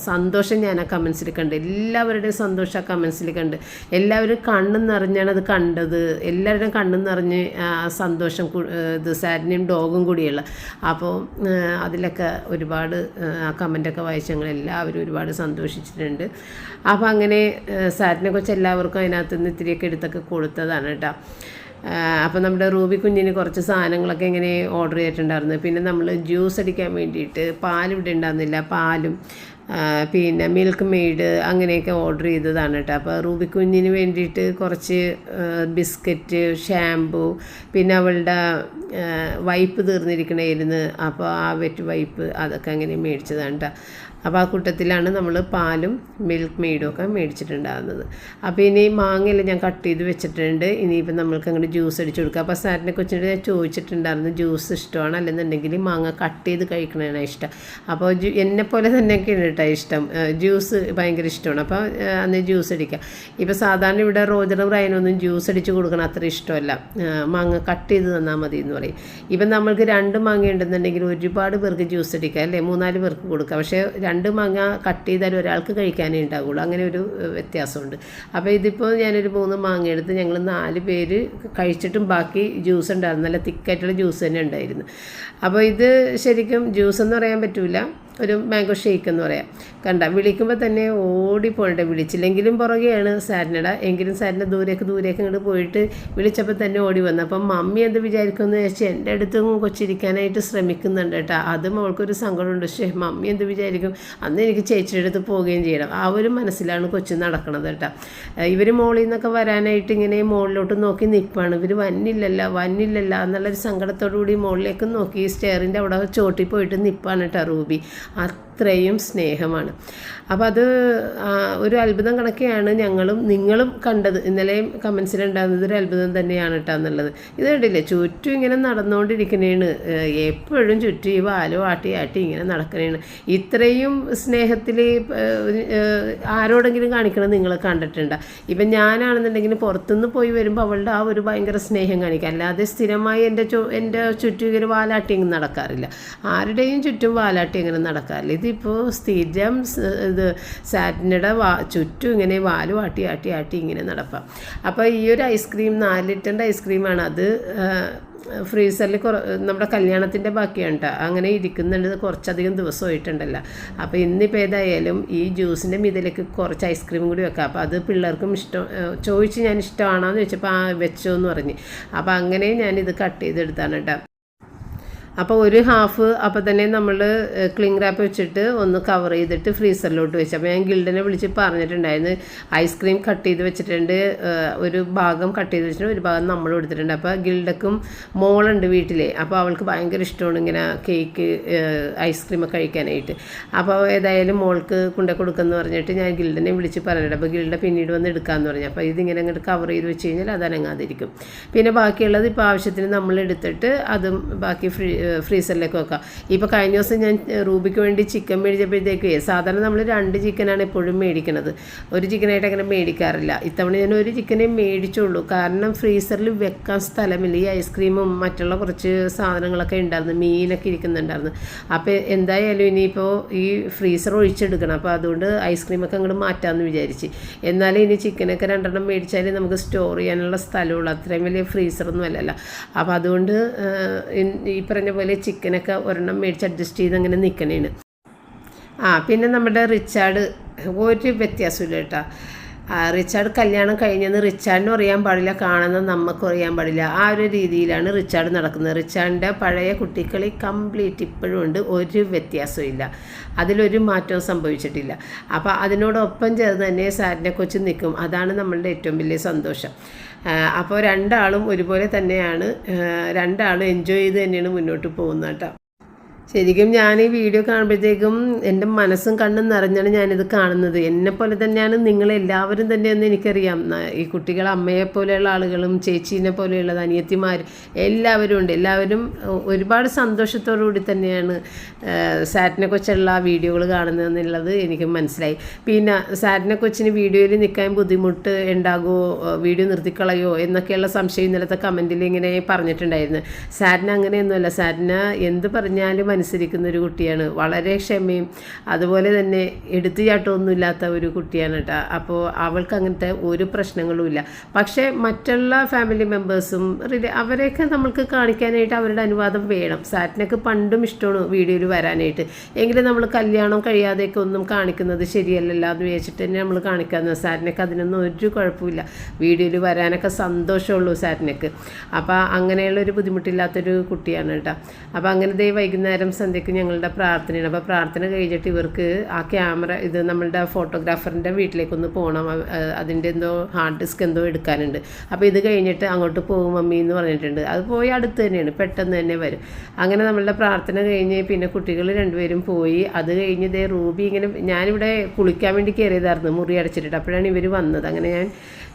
സന്തോഷം ഞാൻ ആ കമൻസിൽ കണ്ട്. എല്ലാവരുടെയും സന്തോഷം ആ കമൻസിൽ കണ്ട്. എല്ലാവരും കണ്ണും നിറഞ്ഞാണ് അത് കണ്ടത്. എല്ലാവരുടെയും കണ്ണും നിറഞ്ഞ് ആ സന്തോഷം ഇത് സാരിനെയും ഡോഗും കൂടിയുള്ള. അപ്പോൾ അതിലൊക്കെ ഒരുപാട് ആ കമൻറ്റൊക്കെ വായിച്ച് ഞങ്ങൾ എല്ലാവരും ഒരുപാട് സന്തോഷിച്ചിട്ടുണ്ട്. അപ്പോൾ അങ്ങനെ സാരിനെ കുറിച്ച് എല്ലാവർക്കും അതിനകത്ത് നിന്ന് ഇത്തിരിയൊക്കെ എടുത്തൊക്കെ കൊടുത്തതാണ് കേട്ടോ. അപ്പോൾ നമ്മുടെ റൂബി കുഞ്ഞിന് കുറച്ച് സാധനങ്ങളൊക്കെ ഇങ്ങനെ ഓർഡർ ചെയ്തിട്ടുണ്ടായിരുന്നു. പിന്നെ നമ്മൾ ജ്യൂസ് അടിക്കാൻ വേണ്ടിയിട്ട് പാലിവിടെ ഉണ്ടായിരുന്നില്ല, പാലും പിന്നെ മിൽക്ക് മെയ്ഡ് അങ്ങനെയൊക്കെ ഓർഡർ ചെയ്തതാണ് കേട്ടോ. അപ്പോൾ റൂബി കുഞ്ഞിന് വേണ്ടിയിട്ട് കുറച്ച് ബിസ്ക്കറ്റ്, ഷാമ്പു, പിന്നെ അവളുടെ വൈപ്പ് തീർന്നിരിക്കണമായിരുന്നു. അപ്പോൾ ആ വെറ്റ് വൈപ്പ് അതൊക്കെ അങ്ങനെ മേടിച്ചതാണ് കേട്ടോ. അപ്പോൾ ആ കൂട്ടത്തിലാണ് നമ്മൾ പാലും മിൽക്ക് മെയ്ഡും ഒക്കെ മേടിച്ചിട്ടുണ്ടാകുന്നത്. അപ്പോൾ ഇനി മാങ്ങയെല്ലാം ഞാൻ കട്ട് ചെയ്ത് വെച്ചിട്ടുണ്ട്. ഇനിയിപ്പോൾ നമ്മൾക്ക് അങ്ങോട്ട് ജ്യൂസ് അടിച്ച് കൊടുക്കുക. അപ്പോൾ സാറിനെ കൊച്ചിനോട് ഞാൻ ചോദിച്ചിട്ടുണ്ടായിരുന്നു ജ്യൂസ് ഇഷ്ടമാണ്, അല്ലെന്നുണ്ടെങ്കിൽ മാങ്ങ കട്ട് ചെയ്ത് കഴിക്കണതാണ് ഇഷ്ടം. അപ്പോൾ എന്നെപ്പോലെ തന്നെയൊക്കെയാണ് കേട്ടോ ഇഷ്ടം. ജ്യൂസ് ഭയങ്കര ഇഷ്ടമാണ്. അപ്പോൾ അന്ന് ജ്യൂസ് അടിക്കുക. ഇപ്പോൾ സാധാരണ ഇവിടെ റോജറും റൈനൊന്നും ജ്യൂസ് അടിച്ച് കൊടുക്കണം അത്ര ഇഷ്ടമല്ല. മാങ്ങ കട്ട് ചെയ്ത് തന്നാൽ മതി എന്ന് പറയും. ഇപ്പം നമ്മൾക്ക് 2 മാങ്ങ ഉണ്ടെന്നുണ്ടെങ്കിൽ ഒരുപാട് പേർക്ക് ജ്യൂസ് അടിക്കുക അല്ലേ, 3-4 പേർക്ക് കൊടുക്കുക. പക്ഷേ 2 മാങ്ങ കട്ട് ചെയ്താൽ ഒരാൾക്ക് കഴിക്കാനേ ഉണ്ടാവുള്ളൂ. അങ്ങനെ ഒരു വ്യത്യാസമുണ്ട്. അപ്പോൾ ഇതിപ്പോൾ ഞാനൊരു 3 മാങ്ങ എടുത്ത് ഞങ്ങൾ 4 പേര് കഴിച്ചിട്ടും ബാക്കി ജ്യൂസ് ഉണ്ടായിരുന്നു. നല്ല തിക്കായിട്ടുള്ള ജ്യൂസ് തന്നെ ഉണ്ടായിരുന്നു. അപ്പോൾ ഇത് ശരിക്കും ജ്യൂസ് എന്ന് പറയാൻ പറ്റില്ല, ഒരു മാംഗോ ഷേക്ക് എന്ന് പറയാം. കണ്ട വിളിക്കുമ്പോൾ തന്നെ ഓടിപ്പോയിട്ട്, വിളിച്ചില്ലെങ്കിലും പുറകെയാണ് സാരിനട. എങ്കിലും സാരിൻ്റെ ദൂരേക്ക് ഇങ്ങോട്ട് പോയിട്ട് വിളിച്ചപ്പോൾ തന്നെ ഓടി വന്നു. അപ്പം മമ്മി എന്ത് വിചാരിക്കുമെന്ന് വെച്ചാൽ എൻ്റെ അടുത്തും കൊച്ചിരിക്കാനായിട്ട് ശ്രമിക്കുന്നുണ്ട് കേട്ടോ. അതും അവൾക്കൊരു സങ്കടമുണ്ട്. പക്ഷേ മമ്മി എന്ത് വിചാരിക്കും, അന്ന് എനിക്ക് ചേച്ചിയുടെ അടുത്ത് പോവുകയും ചെയ്യണം. ആ ഒരു മനസ്സിലാണ് കൊച്ചു നടക്കണത് കേട്ടോ. ഇവർ മോളിൽ നിന്നൊക്കെ വരാനായിട്ട് ഇങ്ങനെ മുകളിലോട്ട് നോക്കി നിൽപ്പാണ്. ഇവർ വന്നില്ലല്ല എന്നുള്ളൊരു സങ്കടത്തോടു കൂടി മുകളിലേക്ക് നോക്കി സ്റ്റെയറിൻ്റെ അവിടെ ചോട്ടി പോയിട്ട് നിൽപ്പാണ് കേട്ടോ റൂബി. അത്രയും സ്നേഹമാണ്. അപ്പോൾ അത് ഒരു അത്ഭുതം കണക്കെയാണ് നിങ്ങളും കണ്ടത്. ഇന്നലെയും കമൻസിലുണ്ടാകുന്നത് ഒരു അത്ഭുതം തന്നെയാണ് കേട്ടോ എന്നുള്ളത്. ഇത് കണ്ടില്ലേ, ചുറ്റും ഇങ്ങനെ നടന്നുകൊണ്ടിരിക്കണേണ്. എപ്പോഴും ചുറ്റും ഈ വാലോ ആട്ടി ഇങ്ങനെ നടക്കണേണ്. ഇത്രയും സ്നേഹത്തിൽ ആരോടെങ്കിലും കാണിക്കണം നിങ്ങൾ കണ്ടിട്ടുണ്ടോ? ഇപ്പം ഞാനാണെന്നുണ്ടെങ്കിൽ പുറത്തുനിന്ന് പോയി വരുമ്പോൾ അവളുടെ ആ ഒരു ഭയങ്കര സ്നേഹം കാണിക്കുക. അല്ലാതെ സ്ഥിരമായി എൻ്റെ ചുറ്റും ഇങ്ങനെ വാലാട്ടി ഇങ്ങനെ നടക്കാറില്ല. ആരുടെയും ചുറ്റും വാലാട്ടി ഇങ്ങനെ നടക്കാറില്ല. ഇതിപ്പോൾ സ്ഥിരം ഇത് സാറ്റിനയുടെ ചുറ്റും ഇങ്ങനെ വാല് ആട്ടി ഇങ്ങനെ നടപ്പാം. അപ്പോൾ ഈ ഒരു ഐസ്ക്രീം 4 ലിറ്ററിൻ്റെ ഐസ്ക്രീമാണ്. അത് ഫ്രീസറിൽ നമ്മുടെ കല്യാണത്തിൻ്റെ ബാക്കിയാണ് കേട്ടോ. അങ്ങനെ ഇരിക്കുന്നുണ്ട്, കുറച്ചധികം ദിവസമായിട്ടുണ്ടല്ലോ. അപ്പോൾ ഇന്നിപ്പോൾ ഏതായാലും ഈ ജ്യൂസിൻ്റെ മിതിലേക്ക് കുറച്ച് ഐസ്ക്രീം കൂടി വെക്കാം. അപ്പോൾ അത് പിള്ളേർക്കും ചോദിച്ച് ഞാൻ ഇഷ്ടമാണോ എന്ന് ചോദിച്ചപ്പോൾ വെച്ചോ എന്ന് പറഞ്ഞ്. അപ്പോൾ അങ്ങനെ ഞാനിത് കട്ട് ചെയ്തെടുത്താണ് കേട്ടോ. അപ്പോൾ ഒരു ഹാഫ് അപ്പോൾ തന്നെ നമ്മൾ ക്ലിംഗ് റാപ്പ് വെച്ചിട്ട് ഒന്ന് കവർ ചെയ്തിട്ട് ഫ്രീസറിലോട്ട് വെച്ചു. അപ്പോൾ ഞാൻ ഗിൽഡനെ വിളിച്ച് പറഞ്ഞിട്ടുണ്ടായിരുന്നു ഐസ്ക്രീം കട്ട് ചെയ്ത് വെച്ചിട്ടുണ്ട്, ഒരു ഭാഗം കട്ട് ചെയ്ത് വെച്ചിട്ടുണ്ട്, ഒരു ഭാഗം നമ്മൾ എടുത്തിട്ടുണ്ട്. അപ്പോൾ ഗിൽഡക്കും മോളുണ്ട് വീട്ടിൽ. അപ്പോൾ അവൾക്ക് ഭയങ്കര ഇഷ്ടമാണ് ഇങ്ങനെ കേക്ക് ഐസ്ക്രീമൊക്കെ കഴിക്കാനായിട്ട്. അപ്പോൾ ഏതായാലും മോൾക്ക് കൊടുക്കുമെന്ന് പറഞ്ഞിട്ട് ഞാൻ ഗിൽഡനെ വിളിച്ച് പറഞ്ഞിട്ട്, അപ്പോൾ ഗിൽഡ പിന്നീട് വന്ന് എടുക്കാമെന്ന് പറഞ്ഞു. അപ്പോൾ ഇതിങ്ങനെ അങ്ങോട്ട് കവർ ചെയ്ത് വെച്ച് കഴിഞ്ഞാൽ അത് അനങ്ങാതിരിക്കും. പിന്നെ ബാക്കിയുള്ളത് ഇപ്പോൾ ആവശ്യത്തിന് നമ്മൾ എടുത്തിട്ട് അതും ബാക്കി ഫ്രീസറിലേക്ക് വെക്കാം. ഇപ്പോൾ കഴിഞ്ഞ ദിവസം ഞാൻ റൂബിക്ക് വേണ്ടി ചിക്കൻ മേടിച്ചപ്പോഴത്തേക്ക് സാധാരണ നമ്മൾ 2 ചിക്കനാണ് എപ്പോഴും മേടിക്കുന്നത്, ഒരു ചിക്കനായിട്ട് അങ്ങനെ മേടിക്കാറില്ല. ഇത്തവണ ഞാൻ ഒരു ചിക്കനേ മേടിച്ചുള്ളൂ. കാരണം ഫ്രീസറിൽ വെക്കാൻ സ്ഥലമില്ല. ഈ ഐസ്ക്രീമും മറ്റുള്ള കുറച്ച് സാധനങ്ങളൊക്കെ ഉണ്ടായിരുന്നു, മീനൊക്കെ ഇരിക്കുന്നുണ്ടായിരുന്നു. അപ്പോൾ എന്തായാലും ഇനിയിപ്പോൾ ഈ ഫ്രീസർ ഒഴിച്ചെടുക്കണം. അപ്പോൾ അതുകൊണ്ട് ഐസ്ക്രീമൊക്കെ അങ്ങോട്ട് മാറ്റാമെന്ന് വിചാരിച്ച്. എന്നാലും ഇനി ചിക്കനൊക്കെ 2 മേടിച്ചാൽ നമുക്ക് സ്റ്റോർ ചെയ്യാനുള്ള സ്ഥലമുള്ളൂ, അത്രയും വലിയ ഫ്രീസറൊന്നും അല്ലല്ലോ. അപ്പോൾ അതുകൊണ്ട് ഈ പറഞ്ഞ പോലെ ചിക്കനൊക്കെ 1 മേടിച്ച് അഡ്ജസ്റ്റ് ചെയ്ത് അങ്ങനെ നിൽക്കണേണ്. പിന്നെ നമ്മുടെ റിച്ചാർഡ് ഒരു വ്യത്യാസമില്ല കേട്ടോ. റിച്ചാർഡ് കല്യാണം കഴിഞ്ഞെന്ന് റിച്ചാർഡിനും അറിയാൻ പാടില്ല, കാണുന്ന നമുക്കും അറിയാൻ പാടില്ല. ആ ഒരു രീതിയിലാണ് റിച്ചാർഡ് നടക്കുന്നത്. റിച്ചാർഡിൻ്റെ പഴയ കുട്ടിക്കളി കംപ്ലീറ്റ് ഇപ്പോഴും ഉണ്ട്, ഒരു വ്യത്യാസവും ഇല്ല, അതിലൊരു മാറ്റവും സംഭവിച്ചിട്ടില്ല. അപ്പോൾ അതിനോടൊപ്പം ചേർന്ന് തന്നെ സാരിനെ കൊച്ച് നിൽക്കും. അതാണ് നമ്മളുടെ ഏറ്റവും വലിയ സന്തോഷം. അപ്പോൾ രണ്ടാളും ഒരുപോലെ തന്നെയാണ്, രണ്ടാളും എൻജോയ് ചെയ്ത് തന്നെയാണ് മുന്നോട്ട് പോകുന്നത് കേട്ടോ. ശരിക്കും ഞാൻ ഈ വീഡിയോ കാണുമ്പോഴത്തേക്കും എൻ്റെ മനസ്സും കണ്ണും നിറഞ്ഞാണ് ഞാനിത് കാണുന്നത്. എന്നെപ്പോലെ തന്നെയാണ് നിങ്ങളെല്ലാവരും തന്നെയെന്ന് എനിക്കറിയാം. ഈ കുട്ടികൾ അമ്മയെപ്പോലെയുള്ള ആളുകളും ചേച്ചീനെ പോലെയുള്ളത് അനിയത്തിമാർ എല്ലാവരും ഉണ്ട്. എല്ലാവരും ഒരുപാട് സന്തോഷത്തോടു കൂടി തന്നെയാണ് സാറ്റിനെ കൊച്ചുള്ള വീഡിയോകൾ കാണുന്നതെന്നുള്ളത് എനിക്ക് മനസ്സിലായി. പിന്നെ സാറ്റിനെ കൊച്ചിന് വീഡിയോയിൽ നിൽക്കാൻ ബുദ്ധിമുട്ട് ഉണ്ടാകുമോ, വീഡിയോ നിർത്തിക്കളയോ എന്നൊക്കെയുള്ള സംശയം ഇന്നലത്തെ കമൻറ്റിൽ ഇങ്ങനെ പറഞ്ഞിട്ടുണ്ടായിരുന്നു. സാറ്റിന് അങ്ങനെയൊന്നുമല്ല. സാറ്റിന് എന്ത് പറഞ്ഞാലും അനുസരിക്കുന്ന ഒരു കുട്ടിയാണ്. വളരെ ക്ഷമയും അതുപോലെ തന്നെ എടുത്തുചാട്ടമൊന്നുമില്ലാത്ത ഒരു കുട്ടിയാണ് കേട്ടോ. അപ്പോൾ അവൾക്ക് അങ്ങനത്തെ ഒരു പ്രശ്നങ്ങളുമില്ല. പക്ഷേ മറ്റുള്ള ഫാമിലി മെമ്പേഴ്സും അവരെയൊക്കെ നമ്മൾക്ക് കാണിക്കാനായിട്ട് അവരുടെ അനുവാദം വേണം. സാറ്റിനൊക്കെ പണ്ടും ഇഷ്ടമാണ് വീഡിയോയിൽ വരാനായിട്ട്. എങ്കിലും നമ്മൾ കല്യാണം കഴിയാതെയൊക്കെ ഒന്നും കാണിക്കുന്നത് ശരിയല്ലല്ലോ എന്ന് വിചാരിച്ചിട്ട് തന്നെ നമ്മൾ കാണിക്കാമെന്ന്. സാറ്റിനൊക്കെ അതിനൊന്നും ഒരു കുഴപ്പമില്ല, വീഡിയോയിൽ വരാനൊക്കെ സന്തോഷമുള്ളൂ സാറ്റിനൊക്കെ. അപ്പോൾ അങ്ങനെയുള്ളൊരു ബുദ്ധിമുട്ടില്ലാത്തൊരു കുട്ടിയാണ് കേട്ടോ. അപ്പോൾ അങ്ങനെ വൈകുന്നേരം സന്ധ്യയ്ക്ക് ഞങ്ങളുടെ പ്രാർത്ഥനയാണ്. അപ്പോൾ പ്രാർത്ഥന കഴിഞ്ഞിട്ട് ഇവർക്ക് ആ ക്യാമറ ഇത് നമ്മളുടെ ഫോട്ടോഗ്രാഫറിൻ്റെ വീട്ടിലേക്കൊന്ന് പോകണം. അതിൻ്റെ എന്തോ ഹാർഡ് ഡിസ്ക് എന്തോ എടുക്കാനുണ്ട്. അപ്പോൾ ഇത് കഴിഞ്ഞിട്ട് അങ്ങോട്ട് പോകും മമ്മി എന്ന് പറഞ്ഞിട്ടുണ്ട്. അത് പോയി അടുത്ത് തന്നെയാണ്, പെട്ടെന്ന് തന്നെ വരും. അങ്ങനെ നമ്മളുടെ പ്രാർത്ഥന കഴിഞ്ഞ് പിന്നെ കുട്ടികൾ രണ്ടുപേരും പോയി. അത് കഴിഞ്ഞ് റൂബി ഇങ്ങനെ, ഞാനിവിടെ കുളിക്കാൻ വേണ്ടി കയറിയതായിരുന്നു മുറി അടച്ചിട്ടിട്ട്. അപ്പോഴാണ് ഇവർ വന്നത്. അങ്ങനെ ഞാൻ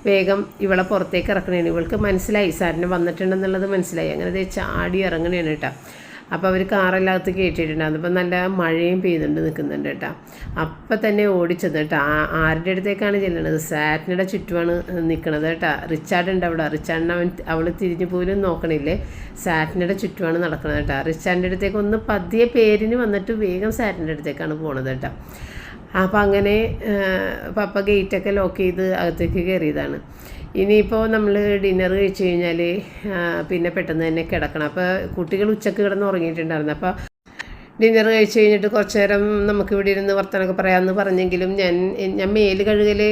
വേഗം ഇവളെ പുറത്തേക്ക് ഇറക്കണേന്. ഇവൾക്ക് മനസ്സിലായി സാറിന് വന്നിട്ടുണ്ടെന്നുള്ളത് മനസ്സിലായി. അങ്ങനെ ചാടി ഇറങ്ങണേണ് കേട്ടോ. അപ്പോൾ അവർ കാറെല്ലാത്ത് കയറ്റിയിട്ടുണ്ടായിരുന്നു. അപ്പോൾ നല്ല മഴയും പെയ്തുകൊണ്ട് നിൽക്കുന്നുണ്ട് കേട്ടോ. അപ്പം തന്നെ ഓടിച്ചത് കേട്ടോ. ആരുടെ അടുത്തേക്കാണ് ചെല്ലണത്? സാറ്റിനുടെ ചുറ്റുമാണ് നിൽക്കണത് കേട്ടോ. റിച്ചാർഡ് ഉണ്ട് അവിടെ. റിച്ചാർഡിന് അവൾ തിരിഞ്ഞു പോലും നോക്കണില്ലേ, സാറ്റിനുടെ ചുറ്റുമാണ് നടക്കുന്നത് കേട്ടോ. റിച്ചാർഡിൻ്റെ അടുത്തേക്ക് ഒന്ന് പതിയെ പേരിന് വന്നിട്ട് വേഗം സാറ്റിൻ്റെ അടുത്തേക്കാണ് പോണത് കേട്ടോ. അപ്പോൾ അങ്ങനെ പപ്പ ഗേറ്റൊക്കെ ലോക്ക് ചെയ്ത് അകത്തേക്ക് കയറിയതാണ്. ഇനിയിപ്പോൾ നമ്മൾ ഡിന്നർ കഴിച്ച് കഴിഞ്ഞാൽ പിന്നെ പെട്ടെന്ന് തന്നെ കിടക്കണം. അപ്പോൾ കുട്ടികൾ ഉച്ചക്ക് കിടന്ന് ഉറങ്ങിയിട്ടുണ്ടായിരുന്നു. അപ്പോൾ ഡിന്നർ കഴിച്ച് കഴിഞ്ഞിട്ട് കുറച്ച് നേരം നമുക്കിവിടെ ഇരുന്ന് വർത്തമാനമൊക്കെ പറയാമെന്ന് പറഞ്ഞെങ്കിലും ഞാൻ മേല് കഴുകൽ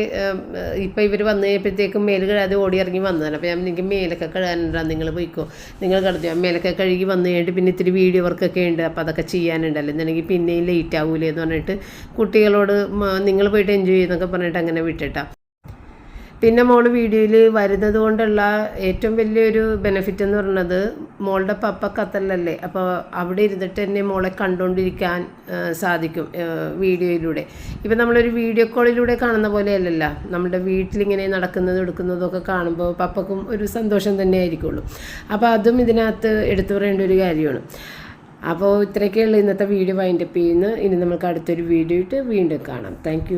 ഇപ്പോൾ ഇവർ വന്നു കഴിഞ്ഞപ്പോഴത്തേക്കും മേല് കഴുകാതെ ഓടി ഇറങ്ങി വന്നതാണ്. അപ്പോൾ എനിക്ക് മേലൊക്കെ കഴുകാനുണ്ടാകും, നിങ്ങൾ പോയിക്കോ, നിങ്ങൾ കിടന്നു. ഞാൻ മേലൊക്കെ കഴുകി വന്നു കഴിഞ്ഞിട്ട് പിന്നെ ഇത്തിരി വീഡിയോ വർക്കൊക്കെ ഉണ്ട്, അപ്പോൾ അതൊക്കെ ചെയ്യാനുണ്ടല്ലോ, എന്നുണ്ടെങ്കിൽ പിന്നെയും ലേറ്റ് ആവൂലേ എന്ന് പറഞ്ഞിട്ട് കുട്ടികളോട് നിങ്ങൾ പോയിട്ട് എൻജോയ് ചെയ്യുന്നൊക്കെ പറഞ്ഞിട്ട് അങ്ങനെ വിട്ടിട്ടാണ്. പിന്നെ മോൾ വീഡിയോയിൽ വരുന്നത് കൊണ്ടുള്ള ഏറ്റവും വലിയൊരു ബെനിഫിറ്റ് എന്ന് പറയുന്നത് മോളുടെ പപ്പ ഖത്തറിലല്ലേ. അപ്പോൾ അവിടെ ഇരുന്നിട്ട് തന്നെ മോളെ കണ്ടുകൊണ്ടിരിക്കാൻ സാധിക്കും വീഡിയോയിലൂടെ. ഇപ്പം നമ്മളൊരു വീഡിയോ കോളിലൂടെ കാണുന്ന പോലെയല്ലല്ലോ, നമ്മുടെ വീട്ടിലിങ്ങനെ നടക്കുന്നതും എടുക്കുന്നതൊക്കെ കാണുമ്പോൾ പപ്പക്കും ഒരു സന്തോഷം തന്നെ ആയിരിക്കുള്ളൂ. അപ്പോൾ അതും ഇതിനകത്ത് എടുത്തു പറയേണ്ട ഒരു കാര്യമാണ്. അപ്പോൾ ഇത്രയൊക്കെയുള്ള ഇന്നത്തെ വീഡിയോ വൈൻഡപ്പ് ചെയ്യുന്നു. ഇനി നമുക്ക് അടുത്തൊരു വീഡിയോ ഇട്ട് വീണ്ടും കാണാം. താങ്ക്